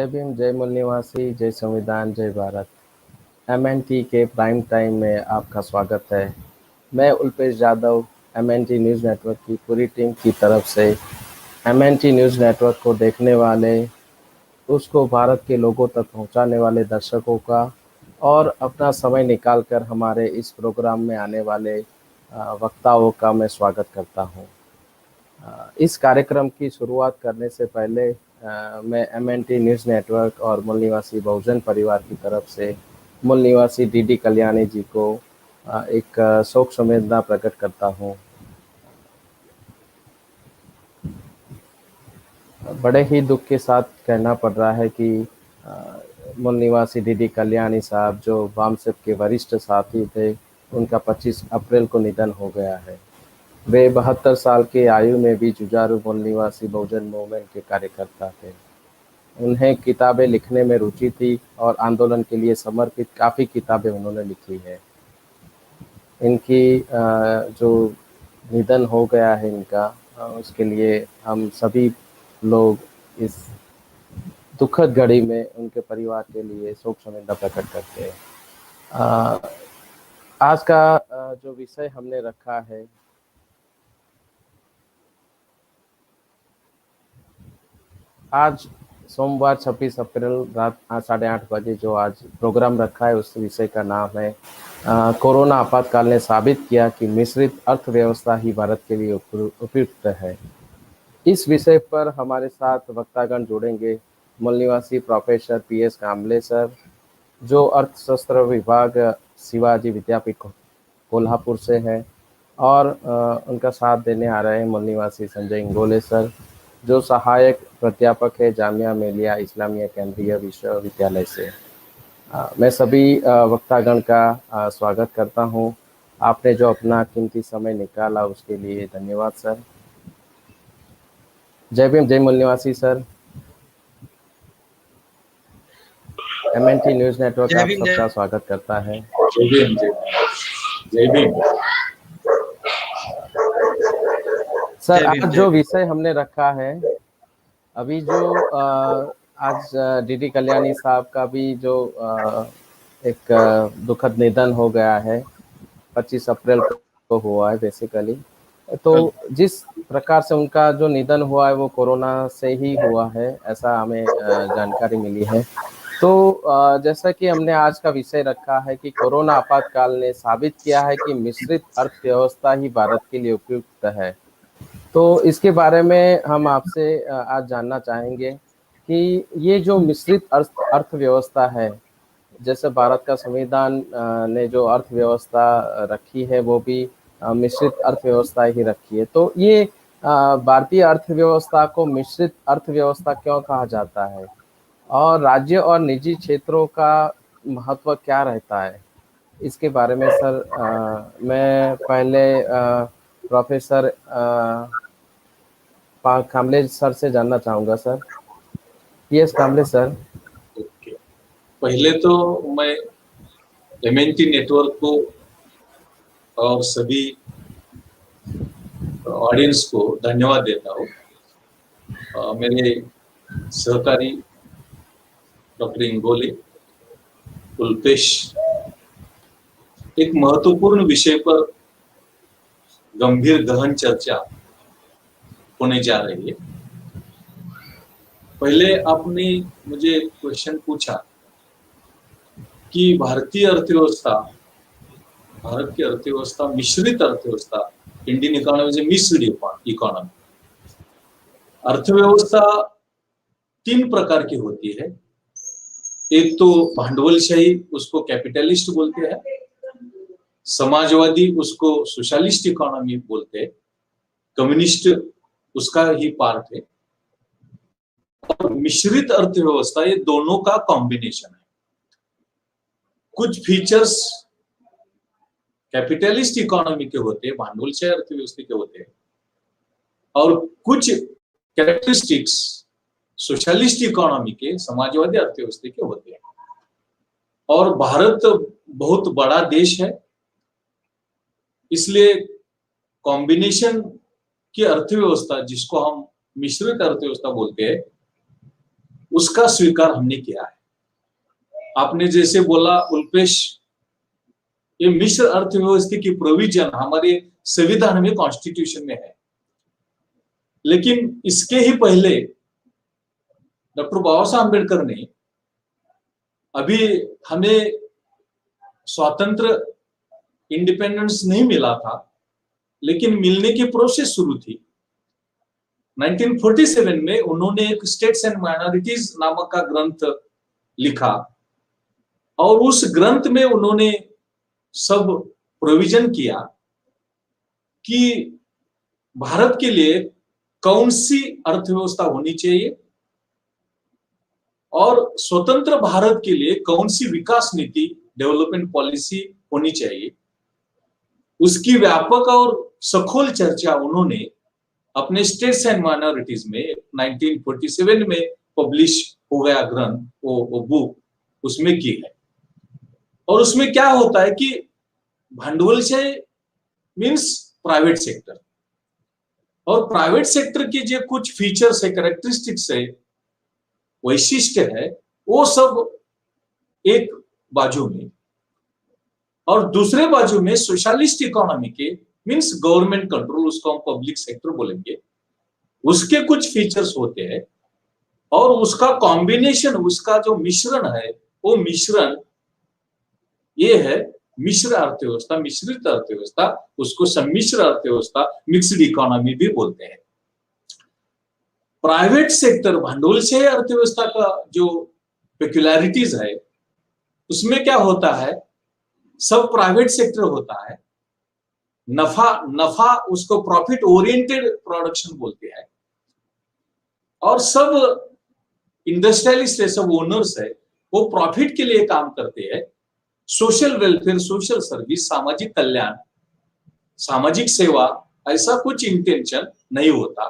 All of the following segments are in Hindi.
जय भीम, जय मूल निवासी, जय संविधान, जय भारत। एमएनटी के प्राइम टाइम में आपका स्वागत है। मैं उल्पेश यादव एमएनटी न्यूज़ नेटवर्क की पूरी टीम की तरफ से एमएनटी न्यूज़ नेटवर्क को देखने वाले, उसको भारत के लोगों तक पहुंचाने वाले दर्शकों का और अपना समय निकालकर हमारे इस प्रोग्राम में आने वाले वक्ताओं का मैं स्वागत करता हूं। इस कार्यक्रम की शुरुआत करने से पहले मैं एमएनटी न्यूज़ नेटवर्क और मूल निवासी बहुजन परिवार की तरफ से मूल निवासी डीडी कल्याणी जी को एक शोक संवेदना प्रकट करता हूं। बड़े ही दुख के साथ कहना पड़ रहा है कि मूल निवासी डीडी कल्याणी साहब जो वामसेप के वरिष्ठ साथी थे, उनका 25 अप्रैल को निधन हो गया है। वे 72 साल की आयु में भी जुझारू मूल निवासी बहुजन मूवमेंट के कार्यकर्ता थे। उन्हें किताबें लिखने में रुचि थी और आंदोलन के लिए समर्पित काफ़ी किताबें उन्होंने लिखी है। इनकी जो निधन हो गया है इनका, उसके लिए हम सभी लोग इस दुखद घड़ी में उनके परिवार के लिए शोक संवेदना प्रकट करते हैं। आज का जो विषय हमने रखा है, आज सोमवार 26 अप्रैल रात 8:30 बजे जो आज प्रोग्राम रखा है, उस विषय का नाम है कोरोना आपातकाल ने साबित किया कि मिश्रित अर्थव्यवस्था ही भारत के लिए उपयुक्त है। इस विषय पर हमारे साथ वक्तागण जुड़ेंगे। मूल निवासी प्रोफेसर पीएस कांबले सर, जो अर्थशास्त्र विभाग शिवाजी विद्यापीठ कोल्हापुर से है, और उनका साथ देने आ रहे हैं मूल निवासी संजय इंगोले सर, जो सहायक प्राध्यापक है जामिया मिलिया इस्लामिया केंद्रीय विश्वविद्यालय से। मैं सभी वक्तागण का स्वागत करता हूं। आपने जो अपना कीमती समय निकाला उसके लिए धन्यवाद सर। जय भीम, जय मूल निवासी सर। एमएनटी न्यूज़ नेटवर्क आप सबका स्वागत करता है। जय भीम, जय भीम। सर, आज जो विषय हमने रखा है, अभी जो आज डीडी कल्याणी साहब का भी जो एक दुखद निधन हो गया है, 25 अप्रैल को हुआ है बेसिकली। तो जिस प्रकार से उनका जो निधन हुआ है वो कोरोना से ही हुआ है, ऐसा हमें जानकारी मिली है। तो जैसा कि हमने आज का विषय रखा है कि कोरोना आपातकाल ने साबित किया है कि मिश्रित अर्थव्यवस्था ही भारत के लिए उपयुक्त है। तो इसके बारे में हम आपसे आज जानना चाहेंगे कि ये जो मिश्रित अर्थव्यवस्था है, जैसे भारत का संविधान ने जो अर्थव्यवस्था रखी है वो भी मिश्रित अर्थव्यवस्था ही रखी है। तो ये भारतीय अर्थव्यवस्था को मिश्रित अर्थव्यवस्था क्यों कहा जाता है, और राज्य और निजी क्षेत्रों का महत्व क्या रहता है, इसके बारे में सर मैं पहले प्रोफेसर कांबले सर से जानना चाहूँगा sir. PS Kamble sir. Okay, पहले तो मैं एमएनटी नेटवर्क को और सभी ऑडियंस को धन्यवाद देता हूँ। मेरे सहकारी डॉक्टर इंगोले, उल्पेश एक महत्वपूर्ण विषय पर गंभीर गहन चर्चा होने जा रही है। पहले आपने मुझे क्वेश्चन पूछा कि भारत की अर्थव्यवस्था मिश्रित अर्थव्यवस्था, Indian economy is a mixed economy. अर्थव्यवस्था 3 प्रकार की होती है। एक तो भांडवलशाही, उसको कैपिटलिस्ट बोलते हैं। समाजवादी, उसको सोशलिस्ट इकोनॉमी बोलते हैं। कम्युनिस्ट उसका ही पार्ट है। और मिश्रित अर्थव्यवस्था ये दोनों का कॉम्बिनेशन है। कुछ फीचर्स कैपिटलिस्ट इकोनॉमी के होते हैं, भांडवलशाही अर्थव्यवस्था के होते हैं, और कुछ कैरेक्टरिस्टिक्स सोशलिस्ट इकोनॉमी के, समाजवादी अर्थव्यवस्था के होते हैं। और भारत बहुत बड़ा देश है, इसलिए कॉम्बिनेशन की अर्थव्यवस्था, जिसको हम मिश्रित अर्थव्यवस्था बोलते हैं, उसका स्वीकार हमने किया है। आपने जैसे बोला उल्पेश, ये मिश्र अर्थव्यवस्था की प्रोविजन हमारे संविधान में, कॉन्स्टिट्यूशन में है, लेकिन इसके ही पहले डॉक्टर बाबा साहब अम्बेडकर ने, अभी हमें स्वतंत्र इंडिपेंडेंस नहीं मिला था, लेकिन मिलने की प्रोसेस शुरू थी। 1947 में उन्होंने एक स्टेट्स एंड माइनॉरिटीज नामक का ग्रंथ लिखा, और उस ग्रंथ में उन्होंने सब प्रोविजन किया कि भारत के लिए कौन सी अर्थव्यवस्था होनी चाहिए और स्वतंत्र भारत के लिए कौन सी विकास नीति, डेवलपमेंट पॉलिसी होनी चाहिए। उसकी व्यापक और सखोल चर्चा उन्होंने अपने स्टेट्स एंड माइनॉरिटीज में 1947 में पब्लिश हो गया ग्रंथ, वो बुक, उसमें की है। और उसमें क्या होता है कि भांडवलशाही मीन्स प्राइवेट सेक्टर, और प्राइवेट सेक्टर के जो कुछ फीचर्स है, कैरेक्टरिस्टिक्स है, वैशिष्ट्य है, वो सब एक बाजू में, और दूसरे बाजू में सोशलिस्ट इकोनॉमी के मीन्स गवर्नमेंट कंट्रोल, उसको हम पब्लिक सेक्टर बोलेंगे, उसके कुछ फीचर्स होते हैं, और उसका कॉम्बिनेशन, उसका जो मिश्रण है, वो मिश्रण ये है मिश्र अर्थव्यवस्था, मिश्रित अर्थव्यवस्था, उसको सम्मिश्र अर्थव्यवस्था, मिक्स्ड इकोनॉमी भी बोलते हैं। प्राइवेट सेक्टर, भांडवलशाही अर्थव्यवस्था का जो पेक्युलरिटीज है, उसमें क्या होता है, सब प्राइवेट सेक्टर होता है, नफा उसको प्रॉफिट ओरिएंटेड प्रोडक्शन बोलते हैं, और सब इंडस्ट्रियलिस्ट है, सब ओनर्स है, वो प्रॉफिट के लिए काम करते हैं। सोशल वेलफेयर, सोशल सर्विस, सामाजिक कल्याण, सामाजिक सेवा, ऐसा कुछ इंटेंशन नहीं होता।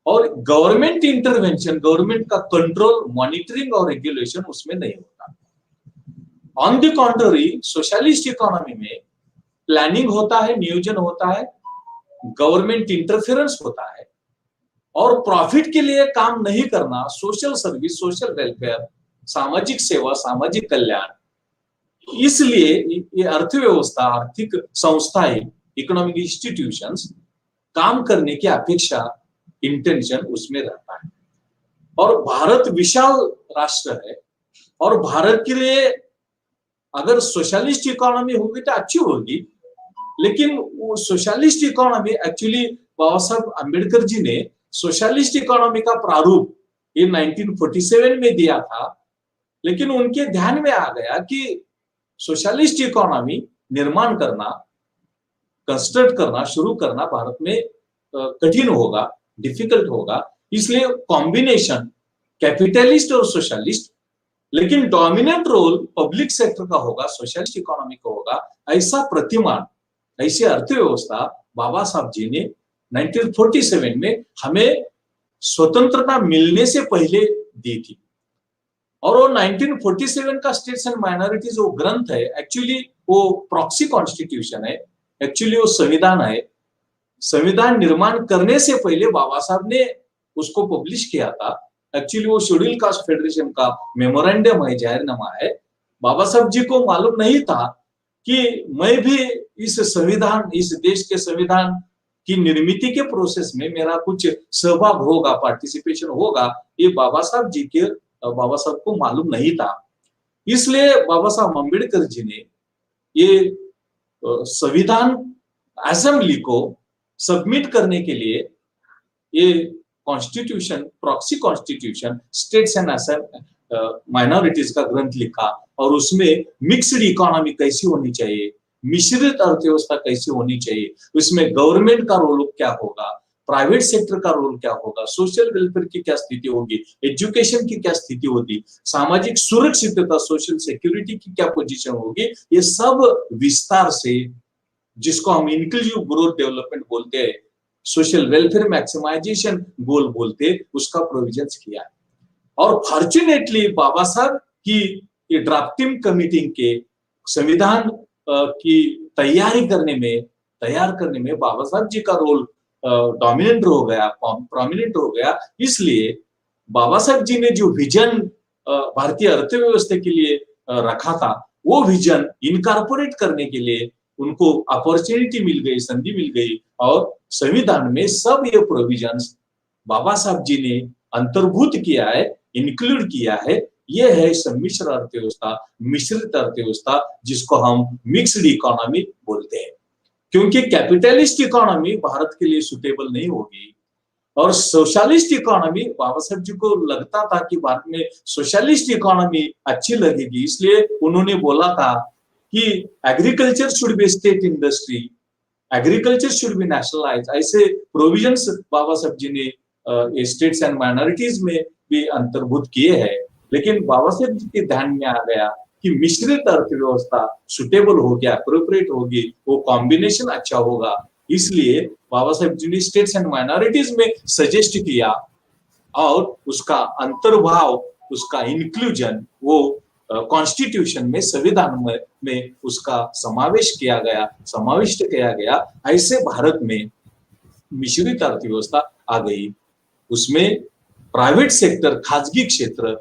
और गवर्नमेंट इंटरवेंशन, गवर्नमेंट का कंट्रोल, मॉनिटरिंग और रेगुलेशन उसमें नहीं होता। On the contrary, socialist economy में प्लानिंग होता है, नियोजन होता है, गवर्नमेंट इंटरफेरेंस होता है, और प्रॉफिट के लिए काम नहीं करना, सोशल सर्विस, सोशल वेलफेयर, सामाजिक सेवा, सामाजिक कल्याण। इसलिए ये अर्थव्यवस्था, आर्थिक संस्थाएं, इकोनॉमिक इंस्टीट्यूशंस काम करने की अपेक्षा, इंटेंशन उसमें रहता है। और भारत विशाल राष्ट्र है, और भारत के लिए अगर सोशलिस्ट इकोनॉमी होगी तो अच्छी होगी, लेकिन वो सोशलिस्ट इकोनॉमी एक्चुअली बाबा साहब अम्बेडकर जी ने सोशलिस्ट इकोनॉमी का प्रारूप ये 1947 में दिया था, लेकिन उनके ध्यान में आ गया कि सोशलिस्ट इकोनॉमी निर्माण करना, कंस्ट्रक्ट करना, शुरू करना भारत में कठिन होगा, डिफिकल्ट होगा। इसलिए कॉम्बिनेशन कैपिटलिस्ट और सोशलिस्ट, लेकिन डोमिनेंट रोल पब्लिक सेक्टर का होगा, सोशलिस्ट इकोनॉमी का होगा, ऐसा प्रतिमान, ऐसी अर्थव्यवस्था बाबा साहब जी ने 1947 में हमें स्वतंत्रता मिलने से पहले दी थी। और वो 1947 का स्टेट्स एंड माइनॉरिटीज वो ग्रंथ है, एक्चुअली वो प्रॉक्सी कॉन्स्टिट्यूशन है, एक्चुअली वो संविधान है। संविधान निर्माण करने से पहले बाबा साहब ने उसको पब्लिश किया था। एक्चुअली वो शेड्यूल कास्ट फेडरेशन का मेमोरेंडम है, जाहिरनामा है। बाबा साहब जी को मालूम नहीं था कि मैं भी इस संविधान, इस देश के संविधान की निर्मिति के प्रोसेस में मेरा कुछ सहभाग होगा, पार्टिसिपेशन होगा, ये बाबा साहब को मालूम नहीं था। इसलिए बाबा साहब अम्बेडकर जी ने ये संविधान असेंबली को सबमिट करने के लिए ये constitution, proxy constitution, states and minorities का ग्रंथ लिखा, और उसमें मिक्स्ड इकोनॉमी कैसी होनी चाहिए, मिश्रित अर्थव्यवस्था कैसी होनी चाहिए, उसमें गवर्नमेंट का रोल क्या होगा, प्राइवेट सेक्टर का रोल क्या होगा, सोशल वेलफेयर की क्या स्थिति होगी, एजुकेशन की क्या स्थिति होगी, सामाजिक सुरक्षितता, सोशल सिक्योरिटी की क्या पोजीशन होगी, ये सब विस्तार से, जिसको हम इंक्लूसिव ग्रोथ डेवलपमेंट बोलते हैं, सोशल वेलफेयर मैक्सिमाइजेशन गोल बोलते हैं, उसका प्रोविजन किया है। और फॉर्चुनेटली बाबा साहब की ये ड्राफ्टिंग कमेटी के संविधान की तैयार करने में बाबा साहब जी का रोल डोमिनेंट हो गया, प्रोमिनेंट हो गया। इसलिए बाबा साहब जी ने जो विजन भारतीय अर्थव्यवस्था के लिए रखा था, वो विजन इनकॉर्पोरेट करने के लिए उनको अपॉर्चुनिटी मिल गई, संधि मिल गई, और संविधान में सब ये प्रोविजंस बाबा साहब जी ने अंतर्भूत किया है, इंक्लूड किया है। ये है सम्मिश्र अर्थव्यवस्था, मिश्रित अर्थव्यवस्था, जिसको हम मिक्स्ड इकोनॉमी बोलते हैं। क्योंकि कैपिटलिस्ट इकोनॉमी भारत के लिए सुटेबल नहीं होगी, और सोशलिस्ट इकोनॉमी, बाबा साहब जी को लगता था कि भारत में सोशलिस्ट इकोनॉमी अच्छी लगेगी, इसलिए उन्होंने बोला था कि agriculture should be state industry, agriculture should be nationalise. ऐसे प्रोविजंस बाबा साहब जी ने स्टेट्स एंड माइनॉरिटीज में भी अंतर्भूत किए हैं। लेकिन बाबा साहब जी के ध्यान में आ गया कि मिश्रित अर्थव्यवस्था सुटेबल हो गया, अप्रोप्रिएट होगी, वो कॉम्बिनेशन अच्छा होगा, इसलिए बाबा साहब जी ने स्टेट्स एंड माइनॉरिटीज में सजेस्ट किया, और उसका अंतर्भाव, उसका इंक्लूजन वो कॉन्स्टिट्यूशन में, संविधान में उसका समावेश किया गया, समाविष्ट किया गया। ऐसे भारत में मिश्रित अर्थव्यवस्था आ गई, उसमें प्राइवेट सेक्टर, खासगी क्षेत्र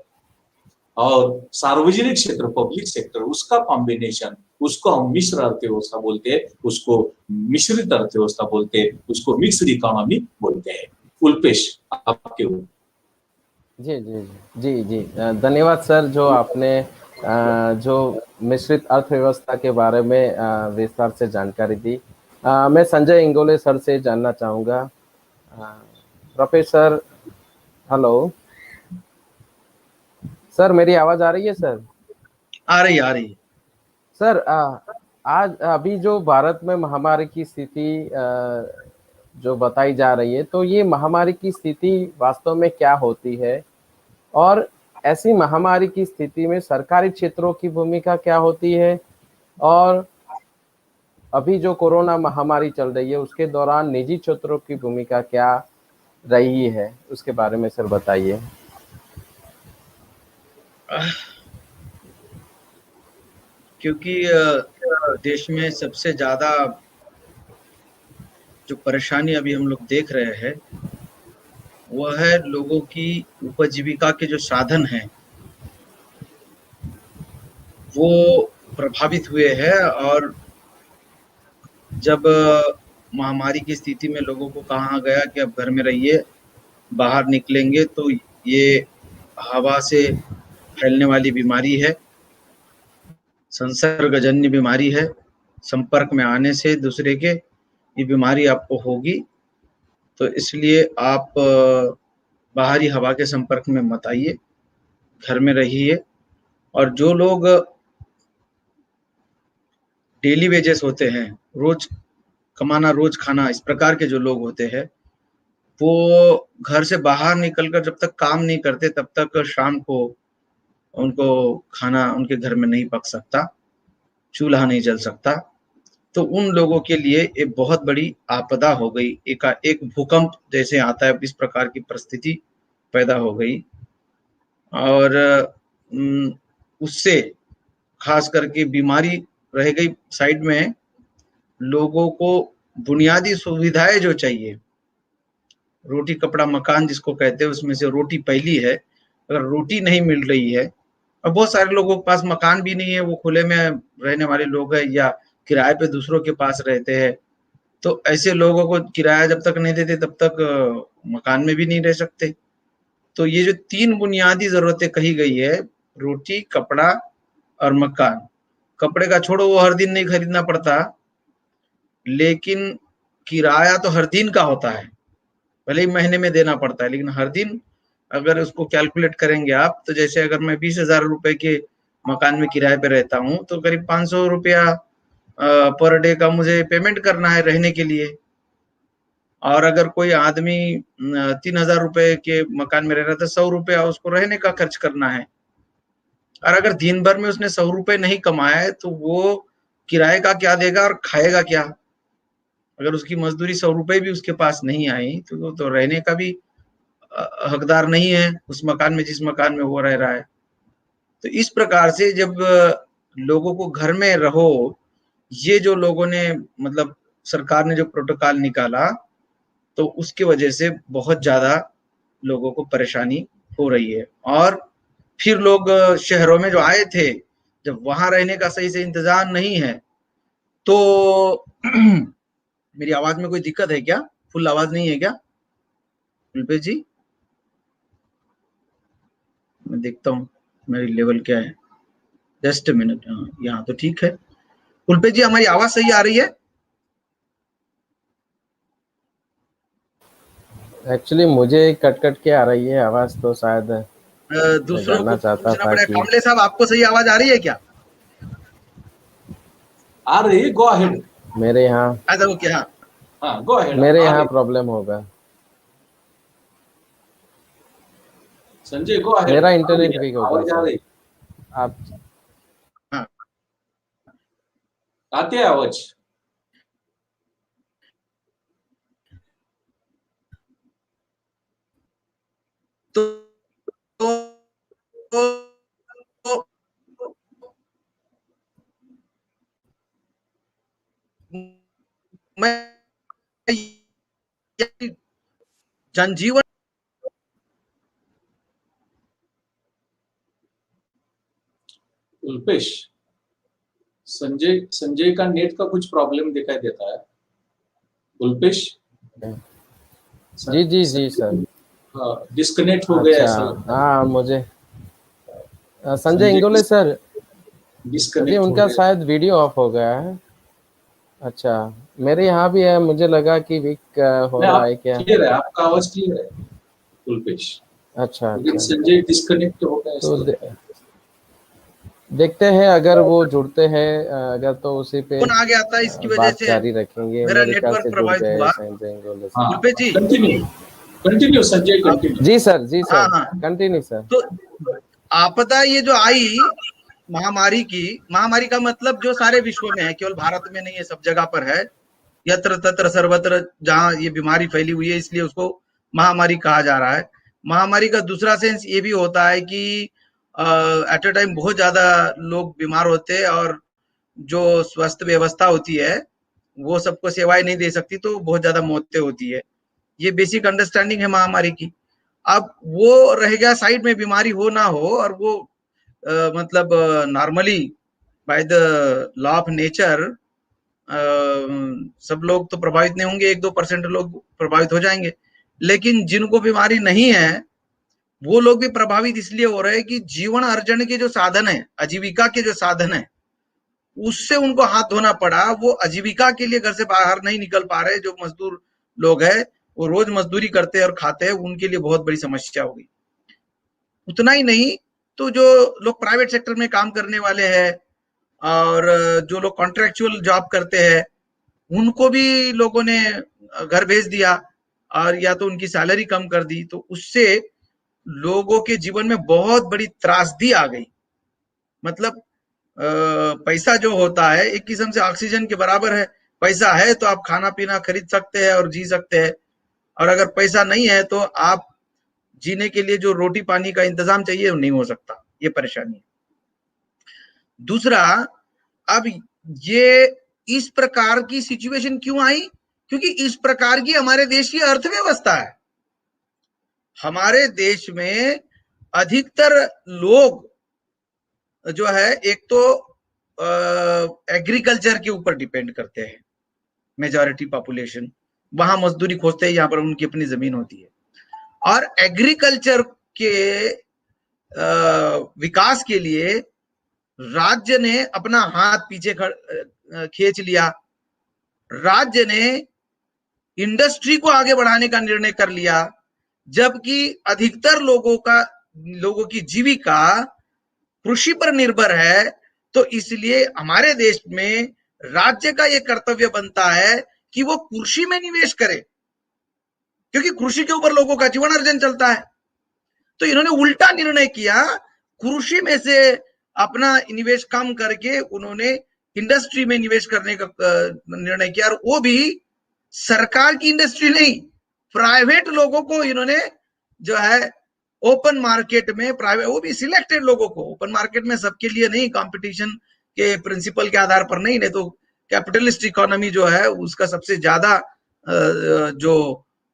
और सार्वजनिक क्षेत्र, पब्लिक सेक्टर, उसका कॉम्बिनेशन, उसको हम मिश्र अर्थव्यवस्था बोलते हैं, उसको मिश्रित अर्थव्यवस्था बोलते हैं, उसको मिक्स्ड इकोनॉमी बोलते हैं। उल्पेश, आपके ऊपर। जी जी जी जी धन्यवाद सर, जो आपने जो मिश्रित अर्थव्यवस्था के बारे में विस्तार से जानकारी दी। मैं संजय इंगोले सर से जानना चाहूँगा। प्रोफेसर, हेलो सर, मेरी आवाज़ आ रही है सर? आ रही है सर। आज अभी जो भारत में महामारी की स्थिति जो बताई जा रही है, तो ये महामारी की स्थिति वास्तव में क्या होती है, और ऐसी महामारी की स्थिति में सरकारी क्षेत्रों की भूमिका क्या होती है, और अभी जो कोरोना महामारी चल रही है उसके दौरान निजी क्षेत्रों की भूमिका क्या रही है, उसके बारे में सर बताइए। क्योंकि देश में सबसे ज्यादा जो परेशानी अभी हम लोग देख रहे हैं वह है लोगों की उपजीविका के जो साधन हैं वो प्रभावित हुए हैं। और जब महामारी की स्थिति में लोगों को कहा गया कि अब घर में रहिए, बाहर निकलेंगे तो ये हवा से फैलने वाली बीमारी है, संसर्गजन्य बीमारी है, संपर्क में आने से दूसरे के ये बीमारी आपको होगी, तो इसलिए आप बाहरी हवा के संपर्क में मत आइए, घर में रहिए। और जो लोग डेली वेजेस होते हैं, रोज कमाना रोज खाना, इस प्रकार के जो लोग होते हैं, वो घर से बाहर निकलकर जब तक काम नहीं करते तब तक शाम को उनको खाना उनके घर में नहीं पक सकता, चूल्हा नहीं जल सकता। तो उन लोगों के लिए एक बहुत बड़ी आपदा हो गई, एक भूकंप जैसे आता है, इस प्रकार की परिस्थिति पैदा हो गई। और उससे खास करके बीमारी रह गई साइड में, लोगों को बुनियादी सुविधाएं जो चाहिए, रोटी कपड़ा मकान जिसको कहते हैं, उसमें से रोटी पहली है। अगर रोटी नहीं मिल रही है, और बहुत सारे लोगों के पास मकान भी नहीं है, वो खुले में रहने वाले लोग हैं या किराए पे दूसरों के पास रहते हैं, तो ऐसे लोगों को किराया जब तक नहीं देते तब तक मकान में भी नहीं रह सकते। तो ये जो 3 बुनियादी जरूरतें कही गई है, रोटी, कपड़ा और मकान। कपड़े का छोड़ो, वो हर दिन नहीं खरीदना पड़ता, लेकिन किराया तो हर दिन का होता है, भले ही महीने में देना पड़ता है, लेकिन हर दिन अगर उसको कैलकुलेट करेंगे आप, तो जैसे अगर मैं 20,000 रुपए के मकान में किराए पे रहता हूँ तो करीब 500 रुपया पर डे का मुझे पेमेंट करना है रहने के लिए। और अगर कोई आदमी 3,000 रुपए के मकान में रह रहा था, 100 रुपया उसको रहने का खर्च करना है। और अगर दिन भर में उसने 100 रुपए नहीं कमाए तो वो किराए का क्या देगा और खाएगा क्या? अगर उसकी मजदूरी 100 रुपए भी उसके पास नहीं आई तो वो तो रहने का भी हकदार नहीं है उस मकान में, जिस मकान में वो रह रहा है। तो इस प्रकार से जब लोगों को घर में रहो, ये जो लोगों ने मतलब सरकार ने जो प्रोटोकॉल निकाला, तो उसकी वजह से बहुत ज्यादा लोगों को परेशानी हो रही है। और फिर लोग शहरों में जो आए थे, जब वहां रहने का सही से इंतजाम नहीं है तो मेरी आवाज में कोई दिक्कत है क्या? फुल आवाज नहीं है क्या रुपेश जी? मैं देखता हूँ मेरी लेवल क्या है, जस्ट अ मिनट। हाँ, यहाँ तो ठीक है। कुलपेश जी, हमारी आवाज सही आ रही है? एक्चुअली मुझे कट कट के आ रही है आवाज, तो शायद मैं दूसरों को जानना चाहता पूछना था पड़ेगा। कि कमले साहब, आपको सही आवाज आ रही है क्या? आ रही, गो अहेड। मेरे यहाँ ऐसा हो क्या? हाँ, गो अहेड, मेरे आ यहाँ रही। प्रॉब्लम होगा। संजय गो अहेड, मेरा आ रही इंटरनेट है, वीक होगा आवाज आ सर। रही, आप हाँ, आते है आवाज। तो, तो मैं जनजीवन उल्पेश, संजय संजय का नेट का कुछ प्रॉब्लम दिखाई देता है। उल्पेश, जी जी जी सर। डिस्कनेक्ट हो गया अच्छा, ऐसा लगता है। हाँ मुझे संजय इंगोले सर जी, डिस्कनेक्ट हो उनका गया। शायद वीडियो ऑफ हो गया है। अच्छा, मेरे यहाँ भी है, मुझे लगा कि वीक हो नहीं, रहा आप है क्या। क्लियर है, आपका आवाज क्लियर है उल्पेश, अच्छा लेकिन अच्छा अच्छा। संजय डिस्कनेक्ट हो गया ऐसा तो लगता है। देखते हैं, अगर वो जुड़ते हैं अगर तो उसी पे फोन आ गया था, इसकी वजह बात से जारी रखेंगे। मेरा मेरे ख्याल नेटवर्क से जुड़ प्रभावित गए हुआ। संजय इंगोले हाँ, सर। रुपेश जी, कंटिन्यू कंटिन्यू संजय, अब कंटिन्यू। जी हाँ सर, हाँ, कंटिन्यू सर। तो आपदा ये जो आई महामारी की, महामारी का मतलब जो सारे विश्व में है, केवल भारत में नहीं है, सब जगह पर है। यत्र तत्र सर्वत्र जहां ये बीमारी फैली हुई है, इसलिए उसको महामारी कहा जा रहा है। महामारी का दूसरा सेंस ये भी होता है कि एट अ टाइम बहुत ज्यादा लोग बीमार होते हैं और जो स्वास्थ्य व्यवस्था होती है वो सबको सेवाएं नहीं दे सकती, तो बहुत ज्यादा मौतें होती है। ये बेसिक अंडरस्टैंडिंग है महामारी की। अब वो रह गया साइड में, बीमारी हो ना हो, और वो मतलब normally by the law of nature सब लोग तो प्रभावित नहीं होंगे, 1-2% लोग प्रभावित हो जाएंगे। लेकिन जिनको बीमारी नहीं है वो लोग भी प्रभावित इसलिए हो रहे हैं कि जीवन अर्जन के जो साधन है, आजीविका के जो साधन है, उससे उनको हाथ धोना पड़ा। वो आजीविका के लिए घर से बाहर नहीं निकल पा रहे। जो मजदूर लोग हैं वो रोज मजदूरी करते हैं और खाते हैं, उनके लिए बहुत बड़ी समस्या होगी। उतना ही नहीं, तो जो लोग प्राइवेट सेक्टर में काम करने वाले हैं और जो लोग कॉन्ट्रेक्चुअल जॉब करते हैं, उनको भी लोगों ने घर भेज दिया और या तो उनकी सैलरी कम कर दी, तो उससे लोगों के जीवन में बहुत बड़ी त्रासदी आ गई। मतलब पैसा जो होता है एक किस्म से ऑक्सीजन के बराबर है। पैसा है तो आप खाना पीना खरीद सकते हैं और जी सकते हैं, और अगर पैसा नहीं है तो आप जीने के लिए जो रोटी पानी का इंतजाम चाहिए वो नहीं हो सकता। ये परेशानी है। दूसरा, अब ये इस प्रकार की सिचुएशन क्यों आई? क्योंकि इस प्रकार की हमारे देश की अर्थव्यवस्था है। हमारे देश में अधिकतर लोग जो है, एक तो एग्रीकल्चर के ऊपर डिपेंड करते हैं, मेजॉरिटी पॉपुलेशन वहां मजदूरी खोजते हैं, यहाँ पर उनकी अपनी जमीन होती है। और एग्रीकल्चर के विकास के लिए राज्य ने अपना हाथ पीछे खींच लिया। राज्य ने इंडस्ट्री को आगे बढ़ाने का निर्णय कर लिया, जबकि अधिकतर लोगों की जीविका कृषि पर निर्भर है। तो इसलिए हमारे देश में राज्य का यह कर्तव्य बनता है कि वो कृषि में निवेश करे, क्योंकि कृषि के ऊपर लोगों का जीवन अर्जन चलता है। तो इन्होंने उल्टा निर्णय किया, कृषि में से अपना निवेश कम करके उन्होंने इंडस्ट्री में निवेश करने का निर्णय किया, और वो भी सरकार की इंडस्ट्री नहीं, प्राइवेट लोगों को इन्होंने जो है ओपन मार्केट में, प्राइवेट, वो भी सिलेक्टेड लोगों को। ओपन मार्केट में सबके लिए नहीं, कंपटीशन के प्रिंसिपल के आधार पर नहीं तो कैपिटलिस्ट इकोनॉमी जो है उसका सबसे ज्यादा जो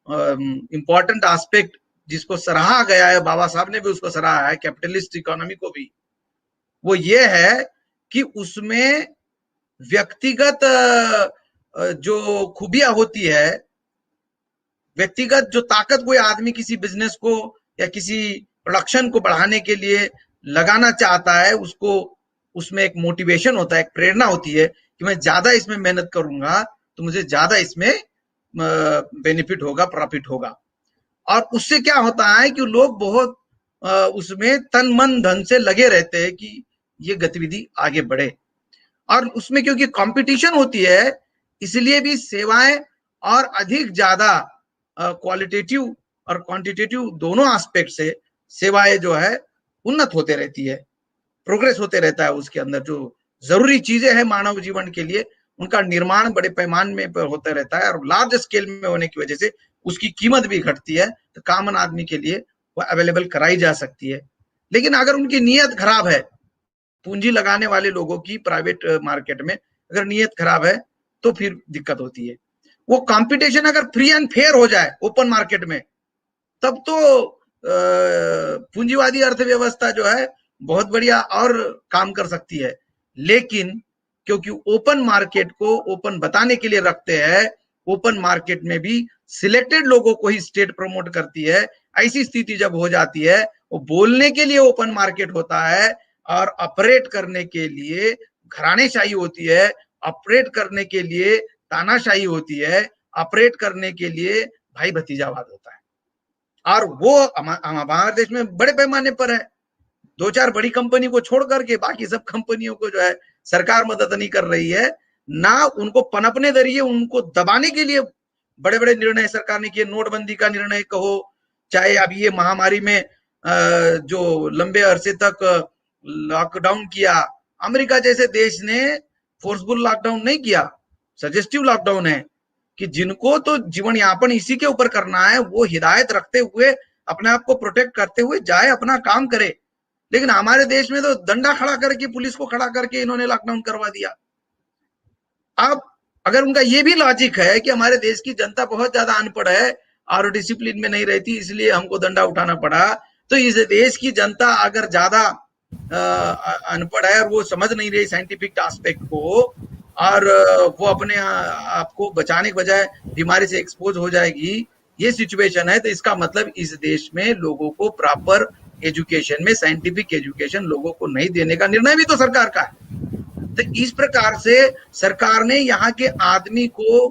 इंपॉर्टेंट एस्पेक्ट जिसको सराहा गया है, बाबा साहब ने भी उसको सराहा है, कैपिटलिस्ट इकोनॉमी को भी, वो ये है कि उसमें व्यक्तिगत जो खूबियां होती है, व्यक्तिगत जो ताकत कोई आदमी किसी बिजनेस को या किसी प्रोडक्शन को बढ़ाने के लिए लगाना चाहता है, उसको उसमें एक मोटिवेशन होता है, एक प्रेरणा होती है कि मैं ज्यादा इसमें मेहनत करूंगा तो मुझे ज्यादा इसमें बेनिफिट होगा, प्रॉफिट होगा। और उससे क्या होता है कि लोग बहुत उसमें तन मन धन से लगे रहते हैं कि ये गतिविधि आगे बढ़े। और उसमें क्योंकि कंपटीशन होती है, इसलिए भी सेवाएं और अधिक ज्यादा क्वालिटेटिव और क्वांटिटेटिव दोनों एस्पेक्ट से सेवाएं जो है उन्नत होते रहती है, प्रोग्रेस होते रहता है। उसके अंदर जो जरूरी चीजें हैं मानव जीवन के लिए, उनका निर्माण बड़े पैमाने में होता रहता है, और लार्ज स्केल में होने की वजह से उसकी कीमत भी घटती है, तो कॉमन आदमी के लिए वो अवेलेबल कराई जा सकती है। लेकिन अगर उनकी नीयत खराब है, पूंजी लगाने वाले लोगों की प्राइवेट मार्केट में अगर नीयत खराब है, तो फिर दिक्कत होती है। वो कंपटीशन अगर फ्री एंड फेयर हो जाए ओपन मार्केट में, तब तो पूंजीवादी अर्थव्यवस्था जो है बहुत बढ़िया और काम कर सकती है। लेकिन क्योंकि ओपन मार्केट को ओपन बताने के लिए रखते हैं, ओपन मार्केट में भी सिलेक्टेड लोगों को ही स्टेट प्रमोट करती है, ऐसी स्थिति जब हो जाती है, वो बोलने के लिए ओपन मार्केट होता है और ऑपरेट करने के लिए घरानेशाही होती है, ऑपरेट करने के लिए तानाशाही होती है, ऑपरेट करने के लिए भाई भतीजावाद होता है। और वो हमारे देश में बड़े पैमाने पर है। दो चार बड़ी कंपनी को छोड़ करके बाकी सब कंपनियों को जो है सरकार मदद नहीं कर रही है, ना उनको पनपने दे रही है। उनको दबाने के लिए बड़े बड़े निर्णय सरकार ने किए, नोटबंदी का निर्णय कहो, चाहे अभी ये महामारी में जो लंबे अरसे तक लॉकडाउन किया, अमेरिका जैसे देश ने फोर्सफुल लॉकडाउन नहीं किया, सजेस्टिव लॉकडाउन है कि जिनको तो जीवन यापन इसी के ऊपर करना है, वो हिदायत रखते हुए अपने आप को प्रोटेक्ट करते हुए जाए, अपना काम करे। लेकिन हमारे देश में तो डंडा खड़ा करके, पुलिस को खड़ा करके इन्होंने लॉकडाउन करवा दिया। अब अगर उनका ये भी लॉजिक है कि हमारे देश की जनता बहुत ज्यादा अनपढ़ है और डिसिप्लिन में नहीं रहती, इसलिए हमको डंडा उठाना पड़ा, तो इस देश की जनता अगर ज्यादा अनपढ़ है और वो समझ नहीं रही साइंटिफिक एस्पेक्ट को, और वो अपने आप को बचाने के बजाय बीमारी से एक्सपोज हो जाएगी, ये सिचुएशन है, तो इसका मतलब इस देश में लोगों को प्रॉपर एजुकेशन में, साइंटिफिक एजुकेशन लोगों को नहीं देने का निर्णय भी तो सरकार का है। तो इस प्रकार से सरकार ने यहाँ के आदमी को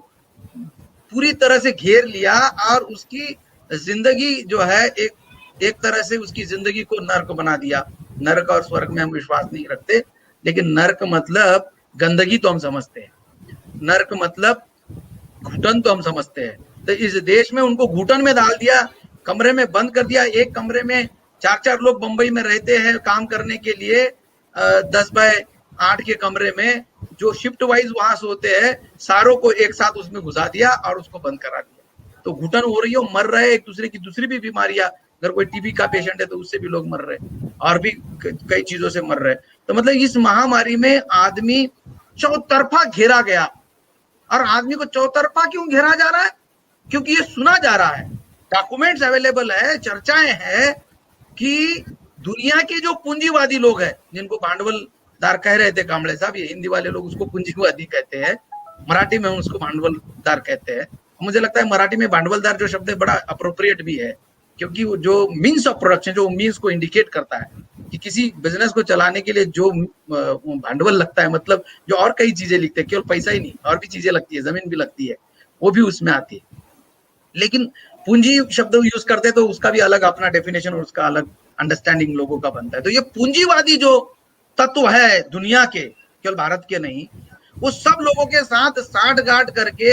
पूरी तरह से घेर लिया और उसकी जिंदगी जो है एक तरह से उसकी जिंदगी को नर्क बना दिया। नर्क और स्वर्ग में हम विश्वास नहीं रखते, लेकिन नर्क मतलब गंदगी तो हम समझते हैं, नर्क मतलब घुटन तो हम समझते हैं। तो इस देश में उनको घुटन में डाल दिया, कमरे में बंद कर दिया। एक कमरे में 4-4 लोग बंबई में रहते हैं काम करने के लिए, 10 बाय 8 के कमरे में, जो शिफ्ट वाइज वहां से होते हैं, सारों को एक साथ उसमें घुसा दिया और उसको बंद करा दिया। तो घुटन हो रही है, मर रहे, एक दूसरे की दूसरी भी बीमारियां, अगर कोई टीबी का पेशेंट है तो उससे भी लोग मर रहे, और भी कई चीजों से मर रहे। तो मतलब इस महामारी में आदमी चौतरफा घेरा गया। और आदमी को चौतरफा क्यों घेरा जा रहा है? क्योंकि ये सुना जा रहा है, डॉक्यूमेंट्स अवेलेबल है, चर्चाएं हैं कि दुनिया के जो पूंजीवादी लोग हैं, जिनको भांडवलदार कह रहे थे कांबळे साहब, ये हिंदी वाले लोग उसको पूंजीवादी कहते हैं, मराठी में उसको भांडवलदार कहते हैं। मुझे लगता है मराठी में भांडवलदार जो शब्द है बड़ा अप्रोप्रिएट भी है, क्योंकि वो जो मीन्स ऑफ प्रोडक्शन, जो मीन्स को इंडिकेट करता है कि किसी बिजनेस को चलाने के लिए जो भांडवल लगता है, मतलब जो और कई चीजें लिखते हैं, केवल पैसा ही नहीं, और भी चीजें लगती है, जमीन भी लगती है, वो भी उसमें आती है। लेकिन पूंजी शब्द यूज करते हैं तो उसका भी अलग अपना डेफिनेशन और उसका अलग अंडरस्टैंडिंग लोगों का बनता है। तो ये पूंजीवादी जो तत्व है दुनिया के, केवल भारत के नहीं, वो सब लोगों के साथ साठ-गांठ करके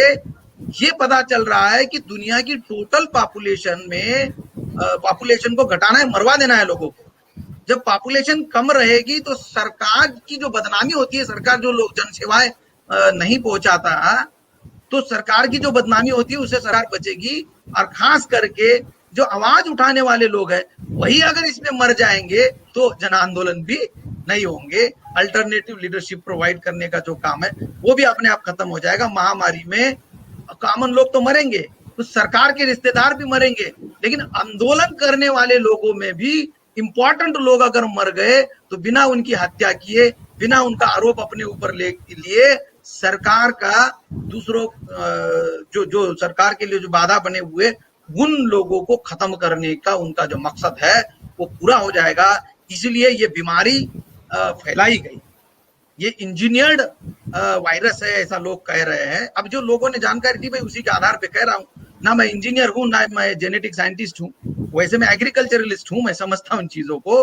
ये पता चल रहा है कि दुनिया की टोटल पॉपुलेशन में पॉपुलेशन को घटाना है, मरवा देना है लोगों को। जब पॉपुलेशन कम रहेगी तो सरकार की जो बदनामी होती है, सरकार जो लोग जन सेवाएं नहीं पहुंचाता, तो सरकार की जो बदनामी होती है उससे सरकार बचेगी। और खास करके जो आवाज उठाने वाले लोग हैं, वही अगर इसमें मर जाएंगे तो जन आंदोलन भी नहीं होंगे। अल्टरनेटिव लीडरशिप प्रोवाइड करने का जो काम है वो भी अपने आप खत्म हो जाएगा। महामारी में कॉमन लोग तो मरेंगे, तो सरकार के रिश्तेदार भी मरेंगे, लेकिन आंदोलन करने वाले लोगों में भी इंपॉर्टेंट लोग अगर मर गए तो बिना उनकी हत्या किए, बिना उनका आरोप अपने ऊपर लिए सरकार का दूसरों जो जो सरकार के लिए जो बाधा बने हुए उन लोगों को खत्म करने का उनका जो मकसद है वो पूरा हो जाएगा। इसलिए ये बीमारी फैलाई गई, ये इंजीनियर्ड वायरस है ऐसा लोग कह रहे हैं। अब जो लोगों ने जानकारी दी मैं उसी के आधार पे कह रहा हूँ, ना मैं इंजीनियर हूँ ना मैं जेनेटिक साइंटिस्ट हूँ, वैसे मैं एग्रीकल्चरलिस्ट हूँ, मैं समझता हूँ इन चीजों को,